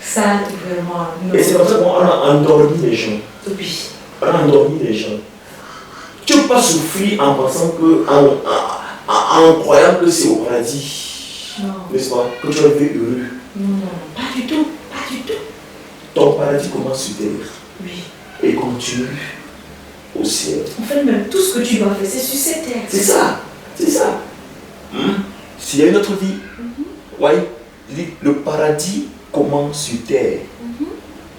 Ça vraiment. Non. Et c'est comme ça qu'on a endormi les gens. Oui. On a endormi les gens. Tu ne peux pas souffrir en pensant que, en croyant que c'est au paradis. Non. N'est-ce pas? Que tu vas vivre heureux. Non, pas du tout. Pas du tout. Ton paradis commence sur terre. Oui. Et continue au ciel. En fait, même tout ce que tu vas faire, c'est sur cette terre. C'est ça. C'est ça. S'il y a une autre vie, ouais, le paradis commence sur terre.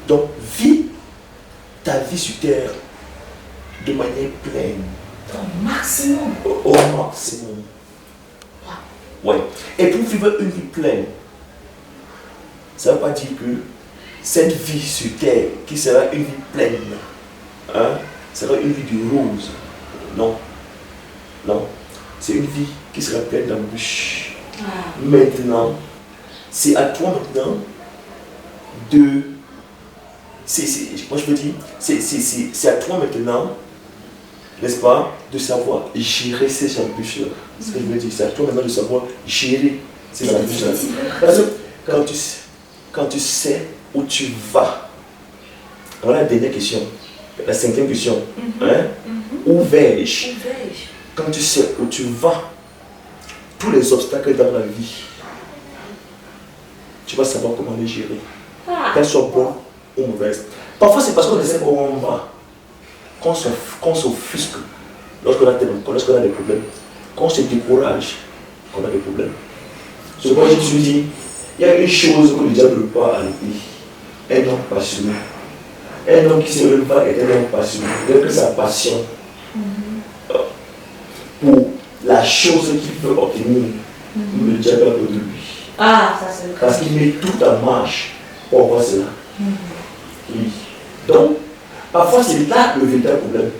Donc, vis ta vie sur terre de manière pleine. Au maximum. Au maximum. Ouais. Et pour vivre une vie pleine, ça ne veut pas dire que cette vie sur terre, qui sera une vie pleine, hein, sera une vie de rose. Non. Non. C'est une vie qui sera pleine d'embûches. Maintenant, c'est à toi maintenant de... moi je veux dire, c'est à toi maintenant, n'est-ce pas, de savoir gérer ces embûches-là. C'est ce que je veux dire, c'est à toi maintenant de savoir gérer ces embûches-là. Parce que quand tu sais où tu vas, voilà la dernière question, la cinquième question, hein? Où vais-je? Quand tu sais où tu vas, tous les obstacles dans la vie, tu vas savoir comment les gérer. Qu'elles soient bonnes ou mauvaises. Parfois, c'est parce qu'on ne sait pas où on va qu'on s'offusque lorsqu'on a des problèmes, qu'on se décourage qu'on a des problèmes. Ce que je me suis dit, il y a une chose que le diable ne peut pas enlever. Un homme passionné. Un homme qui se lève est un homme passionné. Dès que sa passion pour la chose qu'il veut obtenir, le diable a peur de lui. Ah, ça c'est le cas. Parce qu'il met tout en marche pour avoir cela. Oui. Donc, parfois c'est là le véritable problème.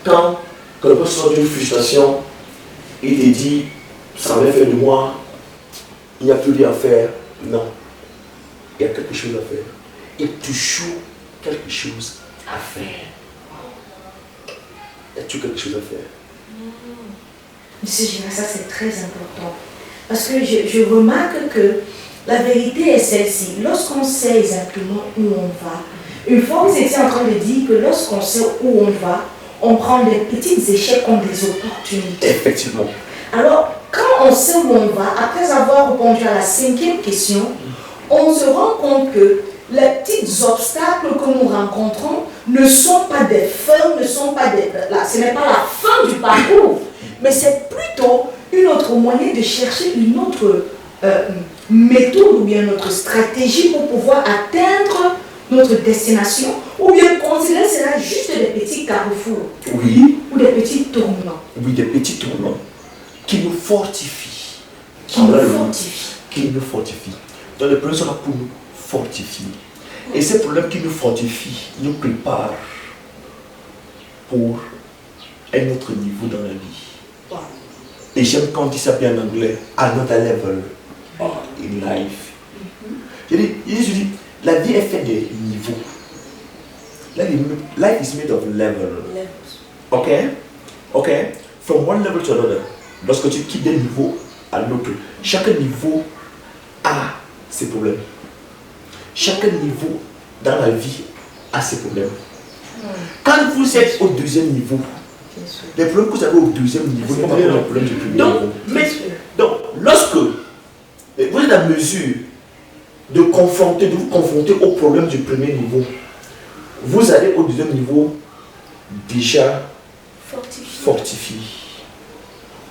Quand quelqu'un sort d'une frustration, il te dit, ça va faire de moi, il n'y a plus rien à faire. Non. Il y a quelque chose à faire. Il y a toujours quelque chose à faire. Il y a toujours quelque chose à faire. Monsieur Gina, ça c'est très important. Parce que je remarque que la vérité est celle-ci. Lorsqu'on sait exactement où on va, une fois vous étiez en train de dire que lorsqu'on sait où on va, on prend des petits échecs comme des opportunités. Effectivement. Alors, quand on sait où on va, après avoir répondu à la cinquième question, on se rend compte que les petits obstacles que nous rencontrons ne sont pas des fins, ne sont pas des... Là, ce n'est pas la fin du parcours, mais c'est plutôt une autre moyen de chercher une autre méthode ou bien notre stratégie pour pouvoir atteindre notre destination, ou bien considérer cela juste des petits carrefours. Oui. Ou des petits tournants. Oui, des petits tournants qui nous fortifient. Qui nous fortifient. Qui nous fortifient. Donc le problème sera pour nous fortifier. Et ces problèmes qui nous fortifient nous préparent pour un autre niveau dans la vie. Et j'aime quand on dit ça bien en anglais, another level in life. Je dis, la vie est faite de niveaux. Life is made of levels. Ok? From one level to another. Lorsque tu quittes d'un niveau à l'autre, chaque niveau a ses problèmes. Chaque niveau dans la vie a ses problèmes. Quand vous êtes au deuxième niveau, les problèmes que vous avez au deuxième niveau ne sont pas les problèmes du premier niveau. Donc, lorsque vous êtes en mesure de vous confronter aux problèmes du premier niveau, vous allez au deuxième niveau déjà fortifié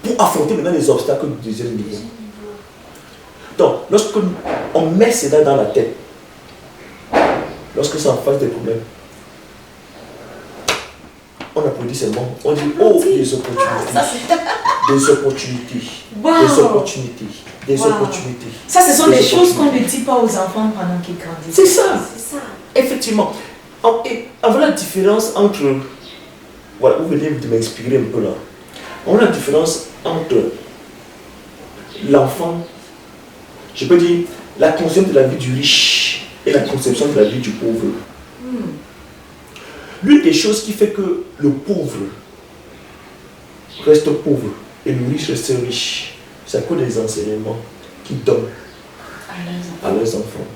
pour affronter maintenant les obstacles du deuxième niveau. Donc, lorsque on met cela dans la tête, lorsque ça en face des problèmes, on applaudit seulement, on dit oh, des opportunités, des opportunités, des opportunités, des opportunités. Ça, ce sont des choses qu'on ne dit pas aux enfants pendant qu'ils grandissent. C'est ça. Effectivement. Et voilà la différence entre, voilà, vous venez de m'inspirer un peu là. On a la différence entre l'enfant, je peux dire, la conception de la vie du riche et la conception de la vie du pauvre. L'une des choses qui fait que le pauvre reste pauvre et le riche reste riche, c'est à cause des enseignements qu'ils donnent à leurs enfants.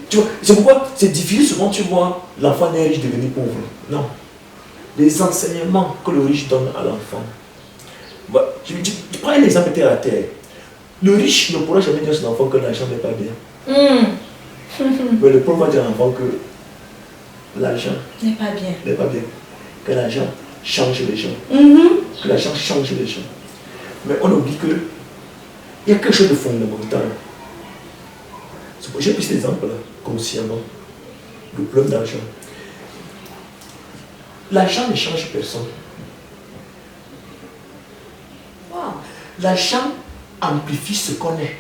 Tu vois, c'est pourquoi c'est difficile souvent, tu vois, l'enfant n'est riche devenir pauvre. Non. Les enseignements que le riche donne à l'enfant. Tu prends un exemple terre à terre. Le riche ne pourra jamais dire à son enfant que l'argent n'est pas bien. Mais le pauvre va dire à l'enfant que l'argent n'est pas bien. Que l'argent change les gens. Que l'argent change les gens. Mais on oublie que il y a quelque chose de fondamental. J'ai pris cet exemple là, consciemment. Le problème d'argent. L'argent ne change personne. L'argent amplifie ce qu'on est.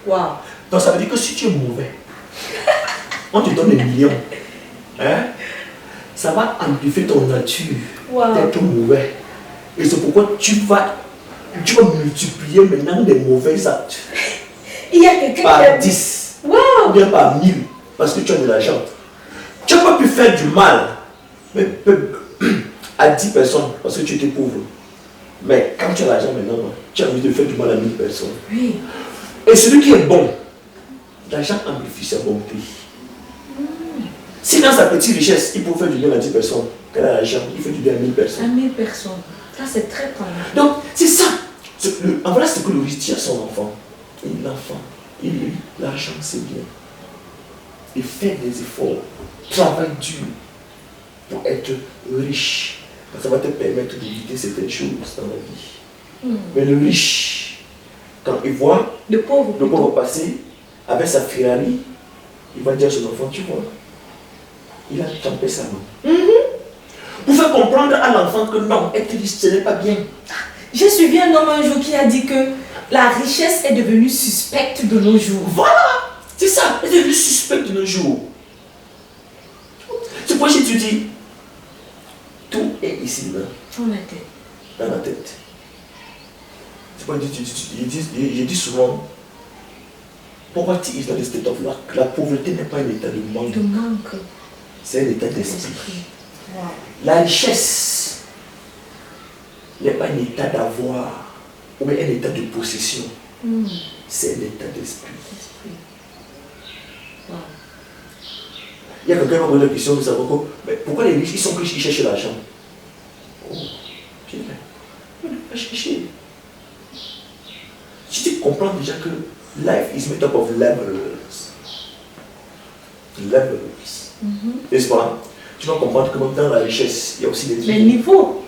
Wow. Donc ça veut dire que si tu es mauvais, on te donne des millions. Hein? Ça va amplifier ton nature d'être mauvais. Et c'est pourquoi tu vas multiplier maintenant des mauvais actes. Il y a quelqu'un par 10. Ou bien par 1000. Parce que tu as de l'argent. Tu n'as pas pu faire du mal à 10 personnes parce que tu étais pauvre. Mais quand tu as l'argent maintenant, tu as envie de faire du mal à 1000 personnes. Oui. Et celui qui est bon, l'argent amplifie sa bonté. Si dans sa petite richesse, il peut faire du bien à 10 personnes, qu'elle a l'argent, il fait du bien à 1000 personnes. À 1000 personnes. Ça, c'est très connu. Donc, c'est ça. En voilà ce que le riche dit à son enfant. Et l'enfant, l'argent, c'est bien. Il fait des efforts, travaille dur pour être riche. Ça va te permettre d'éviter certaines choses dans la vie. Mais le riche, quand il voit le pauvre passer avec sa Ferrari, il va dire à son enfant, tu vois, il a trempé sa main. Pour faire comprendre à l'enfant que non, être riche, ce n'est pas bien. J'ai suivi un homme un jour qui a dit que la richesse est devenue suspecte de nos jours. Voilà, c'est ça, elle est devenue suspecte de nos jours. C'est pourquoi je te dis, tout est ici, là. Dans la tête. Dans la tête. C'est pourquoi je dis souvent, poverty is not a state of lack. La pauvreté n'est pas un état de manque. C'est un état d'esprit. Wow. La richesse n'est pas un état d'avoir ou bien un état de possession. C'est un état d'esprit. Wow. Il y a quelqu'un qui m'a posé la question, nous savons mais pourquoi les riches, ils sont riches, ils cherchent l'argent? Oh, bien. On ne peut pas chercher. Si tu comprends déjà que life is made up of levels. Levels. N'est-ce pas? Tu vas comprendre que même dans la richesse, il y a aussi des niveaux. Les niveaux.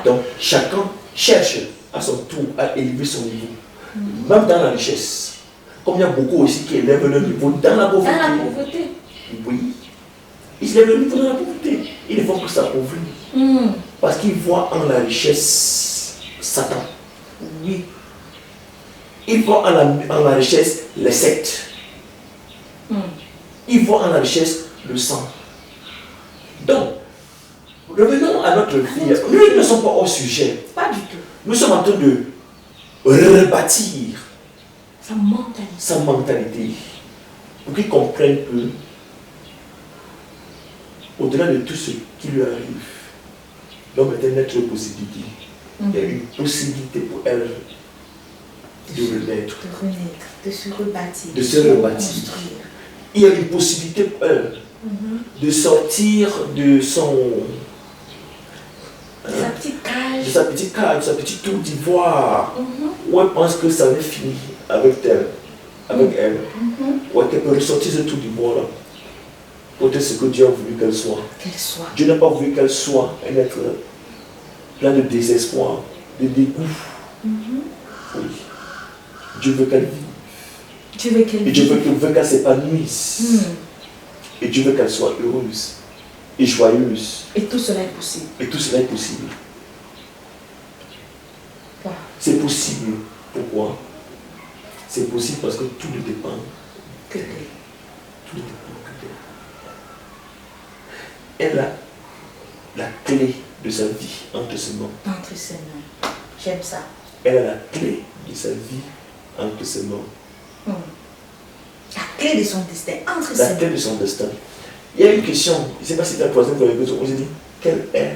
Donc, chacun cherche à son tour à élever son niveau. Même dans la richesse. Comme il y a beaucoup aussi qui élèvent leur niveau dans la pauvreté. Dans la pauvreté. Oui. Ils élèvent leur niveau dans la pauvreté. Ils ne font que s'appauvrir. Parce qu'ils voient en la richesse Satan. Oui. Ils voient en la richesse les sectes. Ils voient en la richesse le sang. Donc, revenons à notre vie. Nous ne sommes pas au sujet. Pas du tout. Nous sommes en train de rebâtir sa mentalité pour qu'ils comprennent que au-delà de tout ce qui lui arrive, l'homme est un être de possibilité. Il y a une possibilité pour elle de renaître, de se rebâtir, de se rebâtir. Il y a une possibilité pour elle de sortir de son sa petite cage, de sa petite tour d'ivoire, où elle pense que ça va finir avec elle, ou qu'elle peut ressortir ce tour d'ivoire là pour être ce que Dieu a voulu qu'elle soit. Dieu n'a pas voulu qu'elle soit un être plein de désespoir, de dégoût. Oui. Dieu veut qu'elle vive. Et Dieu veut qu'elle s'épanouisse. Et Dieu veut qu'elle soit heureuse et joyeuse. Et tout cela est possible. Et tout cela est possible. Wow. C'est possible. Pourquoi? C'est possible parce que tout ne dépend que d'elle. Tout ne dépend que d'elle. Elle a la clé de sa vie entre ses mains. Entre ses mains. J'aime ça. Elle a la clé de sa vie entre ses mains. La clé de son destin entre ses mains. La clé de son destin. Il y a une question, je ne sais pas si c'est la troisième fois que vous avez dit, quelle est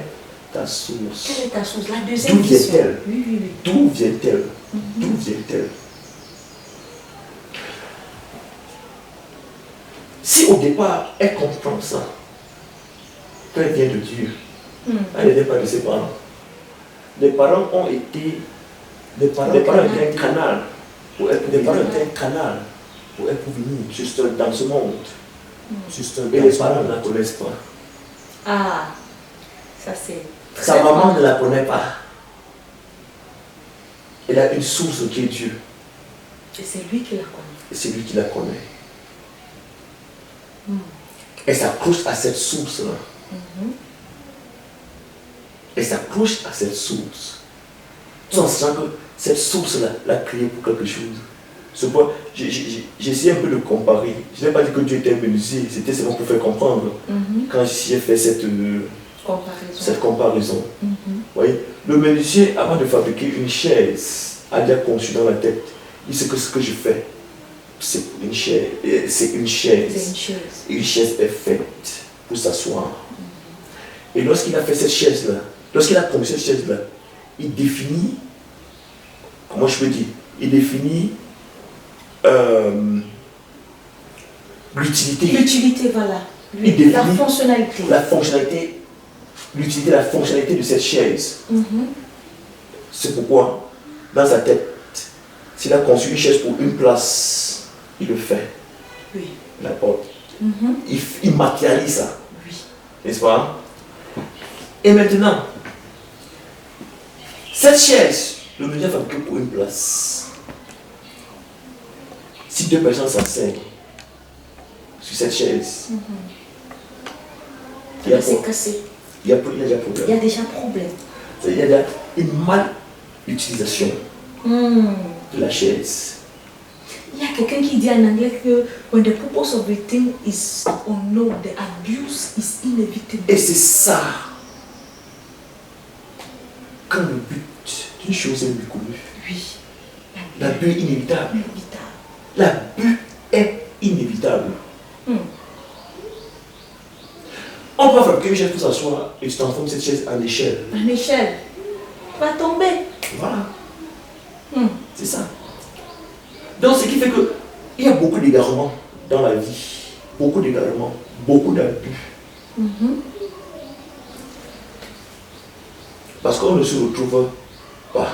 ta source? Quelle est ta source? La deuxième D'où question. vient-elle? Oui. D'où vient-elle? D'où vient-elle? Si au départ, elle comprend ça, qu'elle vient de Dieu, elle n'était pas de ses parents. Les parents ont été, les parents étaient un canal pour elle, pour venir juste dans ce monde. Et les parents ne la connaissent pas. Ah, ça c'est... Sa maman ne la connaît pas. Elle a une source qui est Dieu. Et c'est lui qui la connaît. Et c'est lui qui la connaît. Elle s'accroche à cette source-là. Elle s'accroche à cette source. Tout en sachant que cette source-là l'a créé pour quelque chose. Ce point, j'ai essayé un peu de comparer. Je n'ai pas dit que Dieu était un menuisier, c'était seulement pour faire comprendre. Quand j'ai fait cette comparaison. Vous voyez, le menuisier, avant de fabriquer une chaise, a déjà conçu dans la tête. Il sait que ce que je fais, c'est une chaise. Une chaise est faite pour s'asseoir. Et lorsqu'il a fait cette chaise-là, lorsqu'il a conçu cette chaise-là, il définit, comment je peux dire, il définit l'utilité. L'utilité, voilà. La fonctionnalité. La fonctionnalité, l'utilité, la fonctionnalité de cette chaise. C'est pourquoi, dans sa tête, s'il a conçu une chaise pour une place, il le fait. Oui. La porte. Il matérialise ça. Oui. N'est-ce pas? Et maintenant, cette chaise, le menuisier a fabriqué pour une place. Si deux personnes s'enseignent sur cette chaise, c'est cassé. Il y a déjà problème. Il y a déjà problème. Il y a déjà une mal utilisation de la chaise. Il y a quelqu'un qui dit en anglais que when the purpose of a thing is unknown, the abuse is inevitable. Et c'est ça. Quand le but d'une chose est méconnu, l'abus est inévitable. L'abus est inévitable. On peut fabriquer une chaise pour s'asseoir et tu transformes cette chaise en échelle. En échelle. Tu vas tomber. Voilà. C'est ça. Donc ce qui fait que il y a beaucoup d'égarements dans la vie. Beaucoup d'égarements, beaucoup d'abus. Parce qu'on ne se retrouve pas.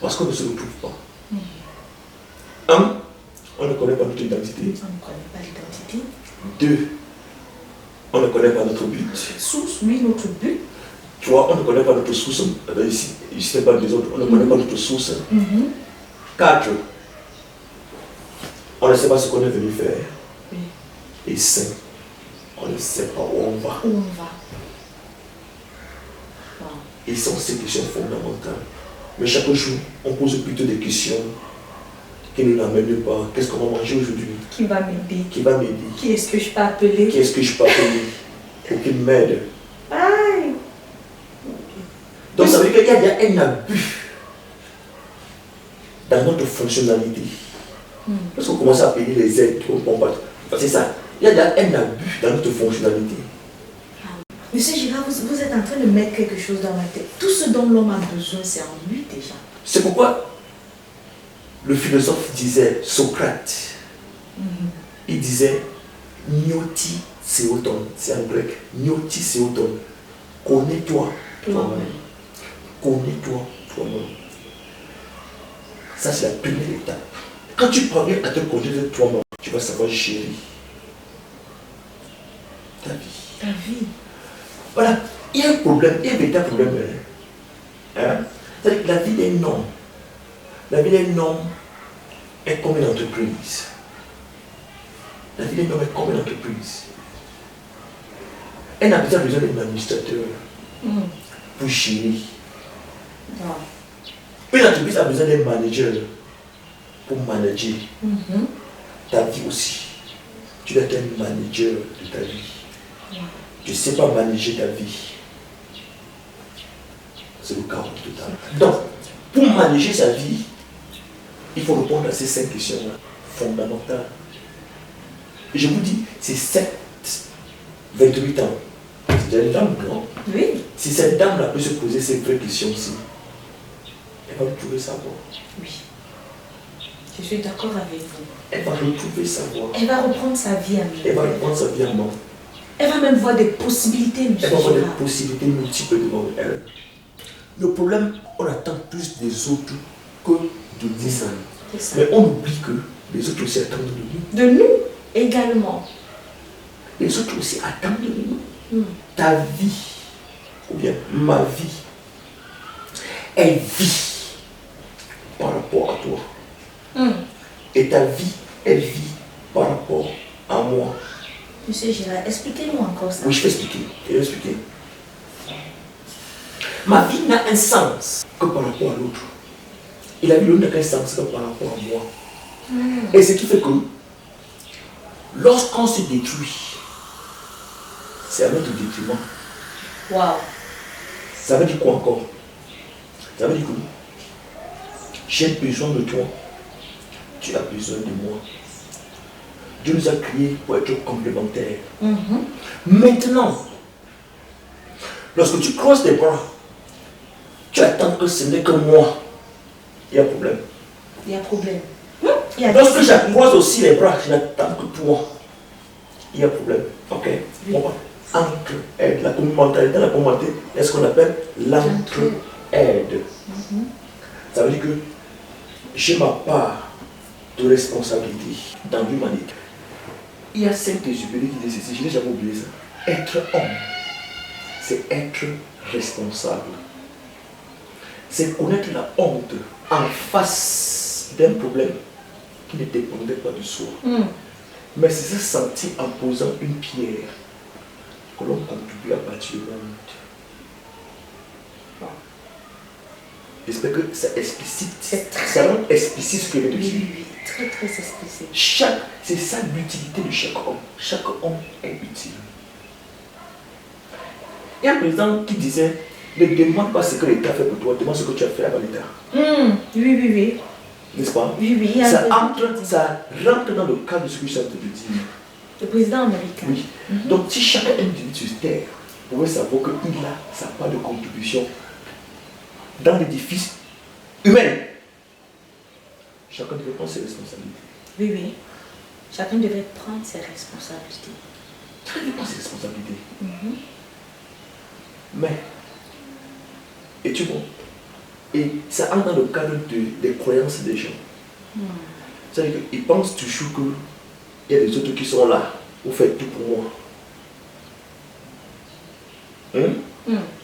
Parce qu'on ne se retrouve pas. Un, on ne connaît pas notre identité. On ne connaît pas l'identité. Deux, on ne connaît pas notre but. Source, oui, notre but. Trois, on ne connaît pas notre source. Ici n'est pas des autres, on ne connaît pas notre source. Quatre, on ne sait pas ce qu'on est venu faire. Et cinq, on ne sait pas où on va. Et ce sont ces questions fondamentales. Mais chaque jour, on pose plutôt des questions qui ne l'amènent pas. Qu'est-ce qu'on va manger aujourd'hui? Qui va m'aider? Qui va m'aider? Qui est-ce que je peux appeler? Qui est-ce que je peux appeler pour qu'il m'aide? Donc ça veut dire qu'il y a un abus dans notre fonctionnalité. Parce qu'on commence à payer les aides, c'est ça. Il y a un abus dans notre fonctionnalité. Monsieur Girard, vous êtes en train de mettre quelque chose dans ma tête. Tout ce dont l'homme a besoin, c'est en lui déjà. C'est pourquoi le philosophe disait, Socrate, il disait, Gnoti Seoton, c'est en grec, Gnoti Seoton, connais-toi toi-même. Connais-toi toi-même. Ça, c'est la première étape. Quand tu parviens à te connaître toi-même, tu vas savoir gérer ta vie. Ta vie. Voilà, il y a un problème, il y a un véritable problème. C'est-à-dire que la vie d'un homme, la vie d'un homme est comme une entreprise. La vie d'un homme est comme une entreprise. Elle n'a pas besoin d'un administrateur pour gérer. Une entreprise a besoin d'un manager pour manager. Ta vie aussi. Tu dois être un manager de ta vie. Tu ne sais pas manager ta vie. C'est le chaos total. Donc, pour manager sa vie, il faut répondre à ces 5 questions-là, fondamentales. Et je vous dis, c'est 28 ans. C'est une dame, non? Oui. Si cette dame-là peut se poser ces vraies questions-ci, elle va retrouver sa voie. Oui. Je suis d'accord avec vous. Elle va retrouver sa voie. Elle va reprendre sa vie en main. Elle va reprendre sa vie en main. Elle va même voir des possibilités, monsieur. Elle va voir des possibilités multiples devant elle. Le problème, on attend plus des autres que de nous. Mais on oublie que les autres aussi attendent de nous. De nous également. Les autres aussi attendent de nous. Ta vie, ou bien ma vie, elle vit par rapport à toi. Et ta vie, elle vit par rapport à moi. Monsieur Girard, expliquez-nous encore ça. Oui, je vais expliquer. Ma vie n'a un sens que par rapport à l'autre. Et la vie n'a qu'un sens que par rapport à moi. Et ce qui fait que lorsqu'on se détruit, c'est à notre détriment. Waouh. Ça veut dire quoi encore? Ça veut dire que j'ai besoin de toi, tu as besoin de moi. Dieu nous a créés pour être complémentaires. Maintenant, lorsque tu croises tes bras, tu attends que ce n'est que moi. Il y a un problème. Il y a problème. Lorsque je croise aussi les bras, je n'attends que toi. Il y a un problème. Ok. Oui. On va entre-aide. La complémentarité, est ce qu'on appelle l'entre-aide. Ça veut dire que j'ai ma part de responsabilité dans l'humanité. Il y a Saint-Exupéry qui dit ceci, je n'ai jamais oublié ça. Être homme, c'est être responsable. C'est connaître la honte en face d'un problème qui ne dépendait pas de soi. Mais c'est se sentir en posant une pierre que l'on contribue à bâtir le monde. J'espère que ça explicite. Ça rend explicite ce que je veux dire. Oui, très très explicite. C'est ça l'utilité de chaque homme. Chaque homme est utile. Il y a un président qui disait, ne demande pas ce que l'État fait pour toi, demande ce que tu as fait avant l'État. Oui. N'est-ce pas? Oui. Ça rentre dans le cadre de ce que je suis en train de dire. Le président américain. Oui. Donc si chaque individu sur Terre pouvait savoir qu'il a sa part de contribution dans l'édifice humain, chacun devait prendre ses responsabilités. Oui. Chacun devait prendre ses responsabilités. Chacun devait prendre ses responsabilités. Mais, et tu vois, et ça entre dans le cadre des croyances des gens. C'est-à-dire qu'ils pensent toujours qu'il y a des autres qui sont là pour faire tout pour moi.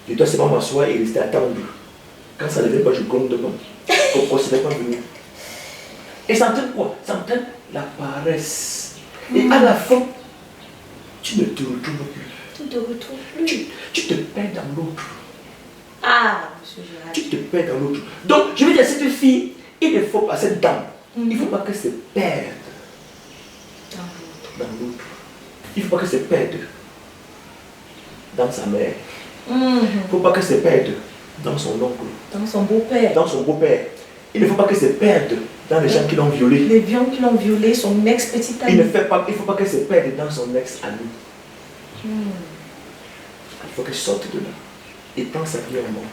Je dois seulement m'asseoir et rester à attendre. Quand ça ne vient pas, je compte devant. Comme ce n'est pas venu. Et ça entraîne quoi? Ça entraîne la paresse. Et à la fin, tu ne te retrouves plus. Tu ne te retrouves plus. Tu te perds dans l'autre. Ah, monsieur Gérard. Tu te perds dans l'autre. Donc, je veux dire, cette fille, il ne faut pas, cette dame, il ne faut pas qu'elle se perde dans l'autre. Il ne faut pas qu'elle se perde dans sa mère. Il ne faut pas qu'elle se perde dans son oncle. Dans son beau-père. Dans son beau-père. Il ne faut pas qu'elle se perde dans les gens qui l'ont violée. Les gens qui l'ont violée, son ex-petite amie. Il ne faut pas qu'elle se perde dans son ex-ami. Il faut qu'elle sorte de là et prenne sa vie en main.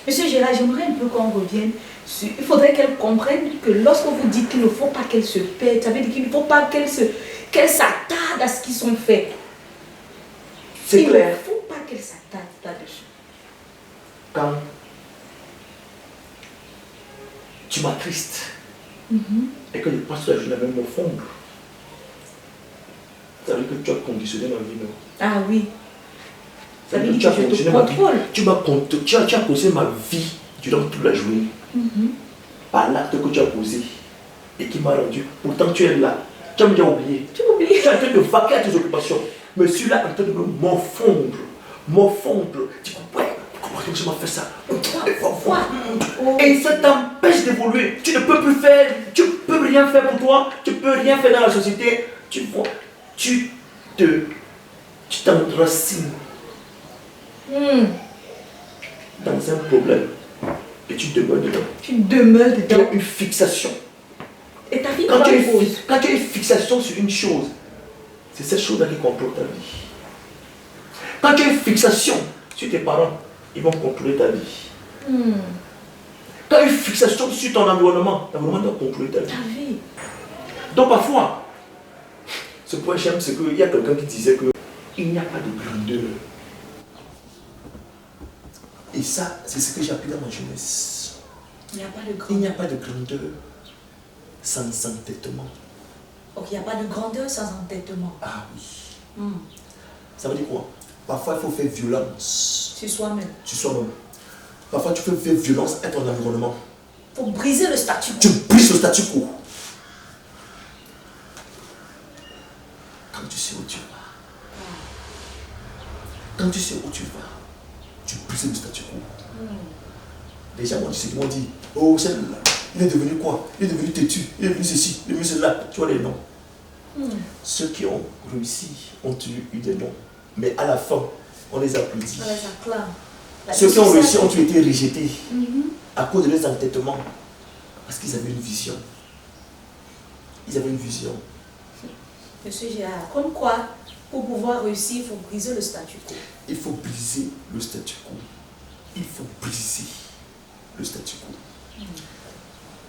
Monsieur Gérard, j'aimerais un peu qu'on revienne sur... Il faudrait qu'elle comprenne que lorsque vous dites qu'il ne faut pas qu'elle se perde, ça veut dire qu'il ne faut pas qu'elle s'attarde à ce qu'ils sont faits. C'est clair. Il ne faut pas qu'elle s'attarde là-dessus. Quand tu m'attristes et que je passe la journée à même me fondre, ça veut dire que tu as conditionné ma vie, non? Ah oui. Ça veut dire que tu as conditionné ma vie. Tu as posé ma vie durant toute la journée. Par l'acte que tu as posé et qui m'a rendu. Pourtant tu es là. Tu as déjà oublié. Tu es en train de vaquer à tes occupations. Mais je suis là en train de me morfondre. Tu comprends? Pourquoi tu m'as fait ça? Et ça t'empêche d'évoluer. Tu ne peux plus faire. Tu ne peux rien faire pour toi. Tu ne peux rien faire dans la société. Tu vois, tu t'enracines dans un problème et tu demeures dedans. Tu demeures dedans. Tu as une fixation. Et ta vie, quand tu as une fixation sur une chose, c'est cette chose-là qui contrôle ta vie. Quand tu as une fixation sur tes parents, ils vont contrôler ta vie. Quand tu as une fixation sur ton environnement, l'environnement doit contrôler ta vie. Donc parfois, ce point j'aime, c'est qu'il y a quelqu'un qui disait qu'il n'y a pas de grandeur. Et ça, c'est ce que j'ai appris dans ma jeunesse. Il n'y a pas de grandeur. Il n'y a pas de grandeur sans entêtement. Donc il n'y a pas de grandeur sans entêtement. Ah oui. Ça veut dire quoi? Parfois, il faut faire violence. Sur soi-même. Sur soi-même. Parfois, tu peux faire violence à ton environnement. Pour briser le statu quo. Tu brises le statu quo. Quand tu sais où tu vas. Quand tu sais où tu vas, tu brises le statu quo. Les gens m'ont dit ce qu'ils m'ont dit. Oh, celle-là, il est devenu quoi? Il est devenu têtu, il est devenu ceci, il est devenu cela. Tu vois les noms. Ceux qui ont réussi ont eu des noms. Mais à la fin, on les applaudit. On les acclame. Ceux qui ont réussi ont été rejetés à cause de leurs entêtements. Parce qu'ils avaient une vision. Ils avaient une vision. Monsieur Gérard, comme quoi, pour pouvoir réussir, il faut briser le statu quo. Il faut briser le statu quo. Il faut briser le statu quo.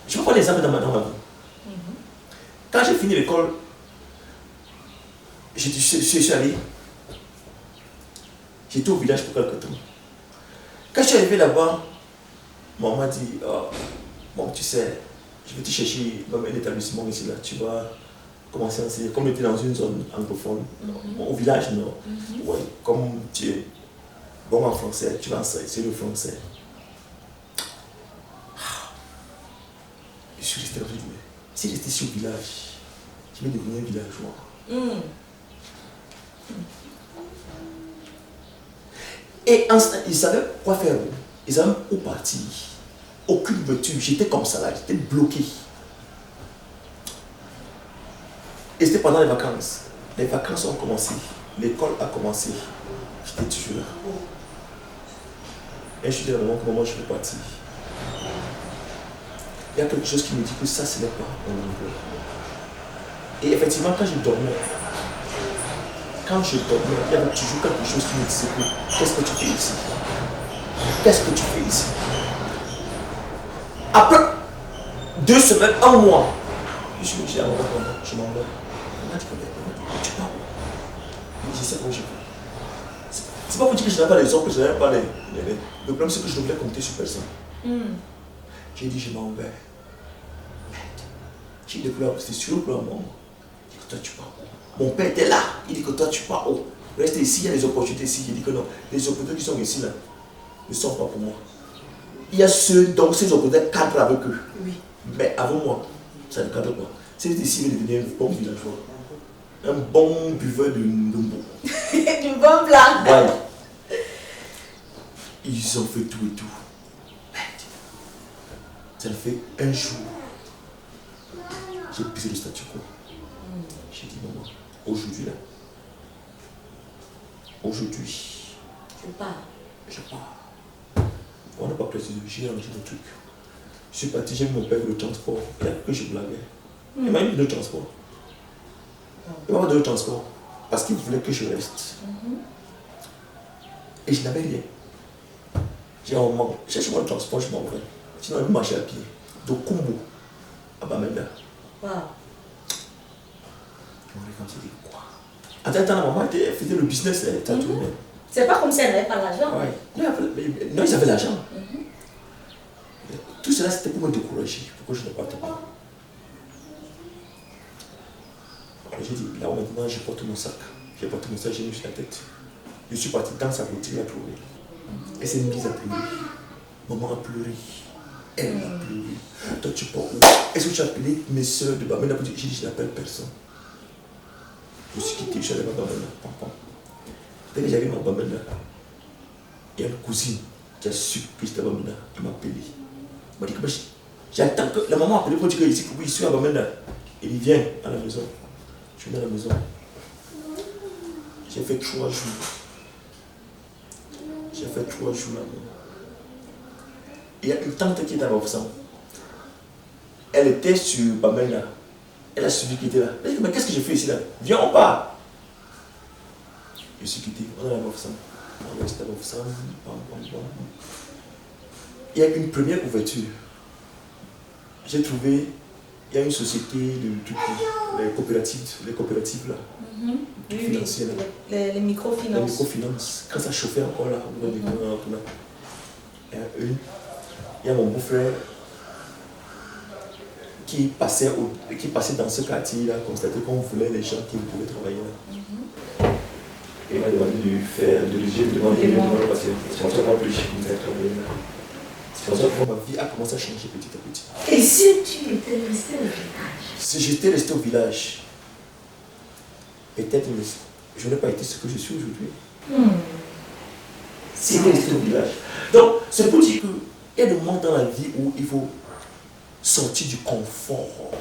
Je vais prendre l'exemple dans ma vie. Quand j'ai fini l'école, je suis allé. J'étais au village pour quelque temps. Quand je suis arrivé là-bas, maman m'a dit, oh, bon, tu sais, je vais te chercher dans un établissement ici, là. Tu vas commencer à enseigner. Comme tu étais dans une zone anglophone, au village, non. Ouais, comme tu es bon en français, tu vas enseigner le français. Je suis resté dans le village. Si j'étais ici au village, je vais devenir un villageois. Et ils savaient quoi faire. Ils savaient où partir. Aucune voiture. J'étais comme ça là, j'étais bloqué. Et c'était pendant les vacances. Les vacances ont commencé. L'école a commencé. J'étais toujours là. Et je suis dit à maman je vais partir. Il y a quelque chose qui me dit que ça, ce n'est pas mon endroit. Et effectivement, quand je dormais, il y avait toujours quelque chose qui me disait que qu'est-ce que tu fais ici? Qu'est-ce que tu fais ici? Après 2 semaines, 1 mois, je me dis, je m'en vais. Tu pars où? Je sais pas où je vais. C'est pas pour dire que je n'avais pas les hommes, que je n'avais pas les. Le problème, c'est que je ne voulais compter sur personne. J'ai dit, je m'en vais. J'ai découvert, c'était sur le plan moment. Il dit que toi, tu pars où? Mon père était là. Il dit que toi, tu pars où? Reste ici, il y a des opportunités ici. Il dit que non, les opportunités qui sont ici, là, ne sont pas pour moi. Il y a ceux, donc ces opportunités cadrent avec eux. Oui. Mais avant moi, ça ne cadre pas. C'est ici, il devenir un bon villageois. Un bon buveur de Ndumbo. Du bon blanc. Ouais. Ils ont fait tout et tout. Ça fait un jour. J'ai brisé le statu quo. J'ai dit, maman, aujourd'hui là. Aujourd'hui. Je pars. Je pars. On n'a pas précisé, j'ai rangé le truc. Je suis parti, j'ai mis mon père le transport. Il a cru que je blaguais. Il m'a mis le transport. Il m'a donné le transport. Parce qu'il voulait que je reste. Et je n'avais rien. J'ai un moment, cherche-moi le transport, je m'en vais. Sinon, je marchais à pied. De Kumbo à Bamenda. Wow. On est comme ça, dit quoi? En tant que la maman faisait le business, elle était tournée. C'est pas comme si elle n'avait pas l'argent. Ouais. Non, ils avaient l'argent. Tout cela, c'était pour me décourager, pour que je ne parte pas. Alors j'ai dit, là maintenant, je porte mon sac. J'ai porté mon sac, j'ai mis sur la tête. Je suis parti dans sa boutique à trouver. Elle s'est mise à pleurer. Maman a pleuré. Elle a pleuré. Toi, tu pars où? Est-ce que tu as appelé mes soeurs de Bamenda? J'ai dit, je n'appelle personne. Je suis quitté, je suis allé à Bamenda. Dès que j'arrive à Bamenda, il y a une cousine qui a su que j'étais à Bamenda. Elle m'a appelé. Elle m'a dit que j'attends que la maman a appelé pour dire que oui, je suis à Bamenda. Il vient à la maison. Je suis dans la maison. J'ai fait 3 jours. J'ai fait 3 jours là-bas. Il y a une tante qui était à Bafoussam. Elle était sur Bamenda. Elle a suivi qui était là. Elle dit, mais qu'est-ce que je fais ici là? Viens, on part. Je suis quitté. On est à Bafoussam. On est resté à Bafoussam. Il y a une première ouverture. J'ai trouvé, il y a une société de les coopératives là. Financières là. Les microfinances. Les microfinances. Quand ça chauffait encore là, il y a mon beau-frère qui passait dans ce quartier là, constaté qu'on voulait les gens qui pouvaient travailler là. Et il m'a demandé de léger, de demander parce que c'est pour ça qu'on peut travailler là. C'est pour ça que ma vie a commencé à changer petit à petit. Et si tu étais resté au village? Si j'étais resté au village, peut-être je n'aurais pas été ce que je suis aujourd'hui. Si j'étais resté au village, Donc, c'est pour dire qu'il y a des moments dans la vie où il faut sortir du confort.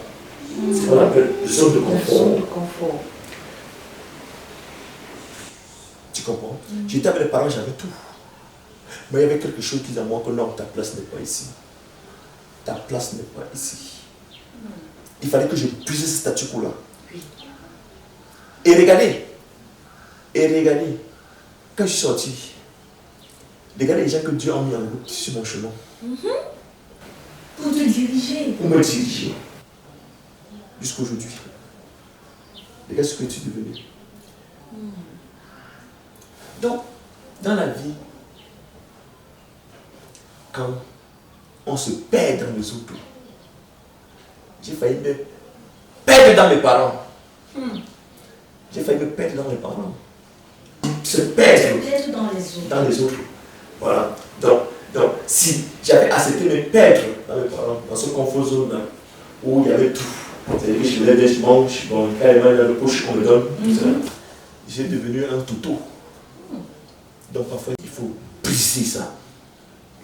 C'est ce qu'on appelle le zone de confort. Tu comprends? J'étais avec les parents, j'avais tout. Mais il y avait quelque chose qui disait à moi que non, ta place n'est pas ici. Ta place n'est pas ici. Il fallait que je brise ce statu quo-là. Et regardez, quand je suis sorti, regardez les gens que Dieu a mis en route sur mon chemin. Pour te diriger. Pour me diriger. Jusqu'aujourd'hui. Regarde ce que tu es devenu. Donc, dans la vie, quand on se perd dans les autres, j'ai failli me perdre dans mes parents. J'ai failli me perdre dans mes parents. Se perdre dans les autres. Voilà. Donc si j'avais accepté de me perdre dans mes parents, dans ce confort zone là, où il y avait tout, c'est-à-dire que je me lève, je mange, bon, quand il y a dans le poche, on me donne, j'ai devenu un toutou. Donc parfois, il faut briser ça.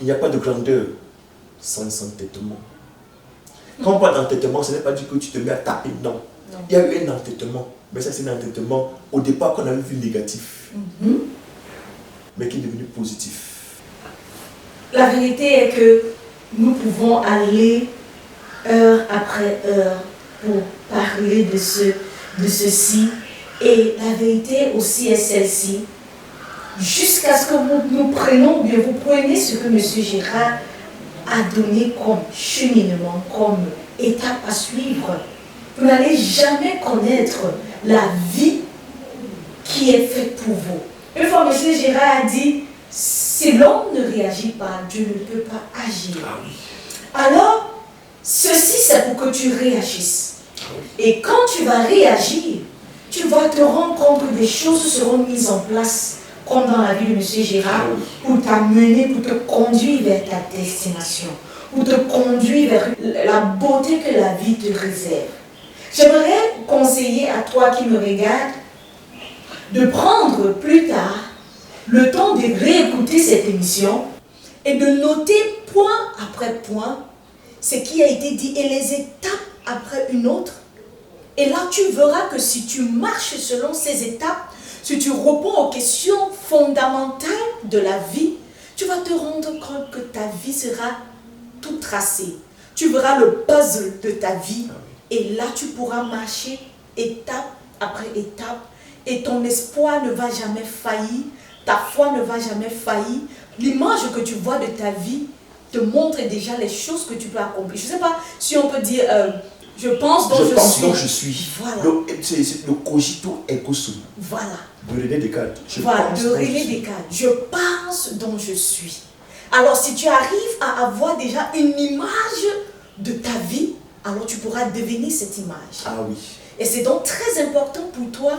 Il n'y a pas de grandeur sans entêtement. Quand on parle d'entêtement, ce n'est pas du que tu te mets à taper, non. Il y a eu un entêtement, mais ça c'est un entêtement au départ qu'on avait vu négatif, mais qui est devenu positif. La vérité est que nous pouvons aller heure après heure pour parler de ceci, et la vérité aussi est celle-ci. Jusqu'à ce que nous prenions, ou bien vous preniez ce que M. Gérard a donné comme cheminement, comme étape à suivre, vous n'allez jamais connaître la vie qui est faite pour vous. Une fois, M. Gérard a dit, si l'homme ne réagit pas, Dieu ne peut pas agir. Alors, ceci c'est pour que tu réagisses. Et quand tu vas réagir, tu vas te rendre compte que des choses seront mises en place, comme dans la vie de M. Gérard, pour t'amener, pour te conduire vers ta destination, pour te conduire vers la beauté que la vie te réserve. J'aimerais conseiller à toi qui me regardes de prendre plus tard le temps de réécouter cette émission et de noter point après point ce qui a été dit et les étapes après une autre. Et là, tu verras que si tu marches selon ces étapes, si tu réponds aux questions fondamentales de la vie, tu vas te rendre compte que ta vie sera tout tracée. Tu verras le puzzle de ta vie et là, tu pourras marcher étape après étape et ton espoir ne va jamais faillir, ta foi ne va jamais faillir. L'image que tu vois de ta vie te montre déjà les choses que tu peux accomplir. Je ne sais pas si on peut dire... je pense donc je suis. Voilà. C'est le cogito ergo sum. Voilà. De René Descartes. De René Descartes. Je pense dont je suis. Alors si tu arrives à avoir déjà une image de ta vie, alors tu pourras devenir cette image. Ah oui. Et c'est donc très important pour toi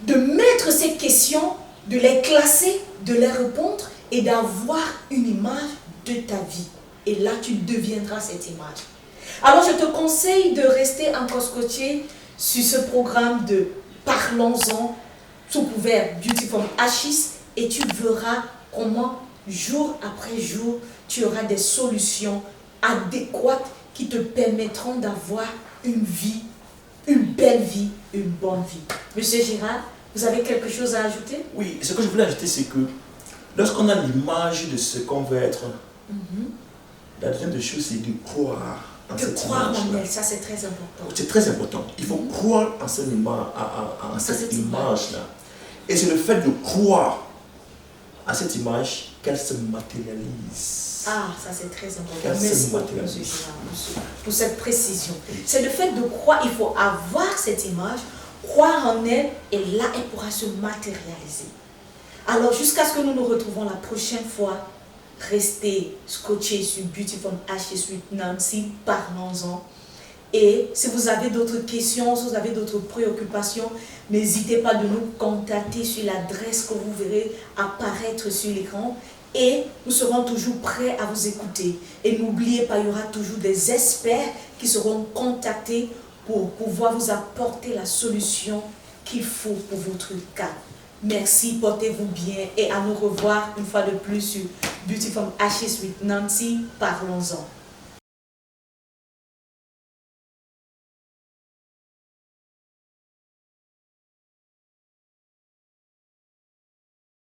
de mettre ces questions, de les classer, de les répondre et d'avoir une image de ta vie. Et là, tu deviendras cette image. Alors, je te conseille de rester encore scotché sur ce programme de Parlons-en, sous couvert Beauty from Ashes, et tu verras comment, jour après jour, tu auras des solutions adéquates qui te permettront d'avoir une vie, une belle vie, une bonne vie. Monsieur Gérard, vous avez quelque chose à ajouter? Oui, ce que je voulais ajouter, c'est que lorsqu'on a l'image de ce qu'on veut être, la deuxième des choses, c'est de croire. De croire en elle, ça c'est très important. C'est très important. Il faut croire en cette image-là. Et c'est le fait de croire à cette image qu'elle se matérialise. Ah, ça c'est très important. Merci beaucoup, monsieur Gérard, pour cette précision. C'est le fait de croire, il faut avoir cette image, croire en elle, et là elle pourra se matérialiser. Alors jusqu'à ce que nous nous retrouvons la prochaine fois, restez scotchés sur Beauty from Ashes with Nancy, parlons-en. Et si vous avez d'autres questions, si vous avez d'autres préoccupations, n'hésitez pas de nous contacter sur l'adresse que vous verrez apparaître sur l'écran. Et nous serons toujours prêts à vous écouter. Et n'oubliez pas, il y aura toujours des experts qui seront contactés pour pouvoir vous apporter la solution qu'il faut pour votre cas. Merci, portez-vous bien et à nous revoir une fois de plus sur Beauty from Ashes with Nancy, parlons-en.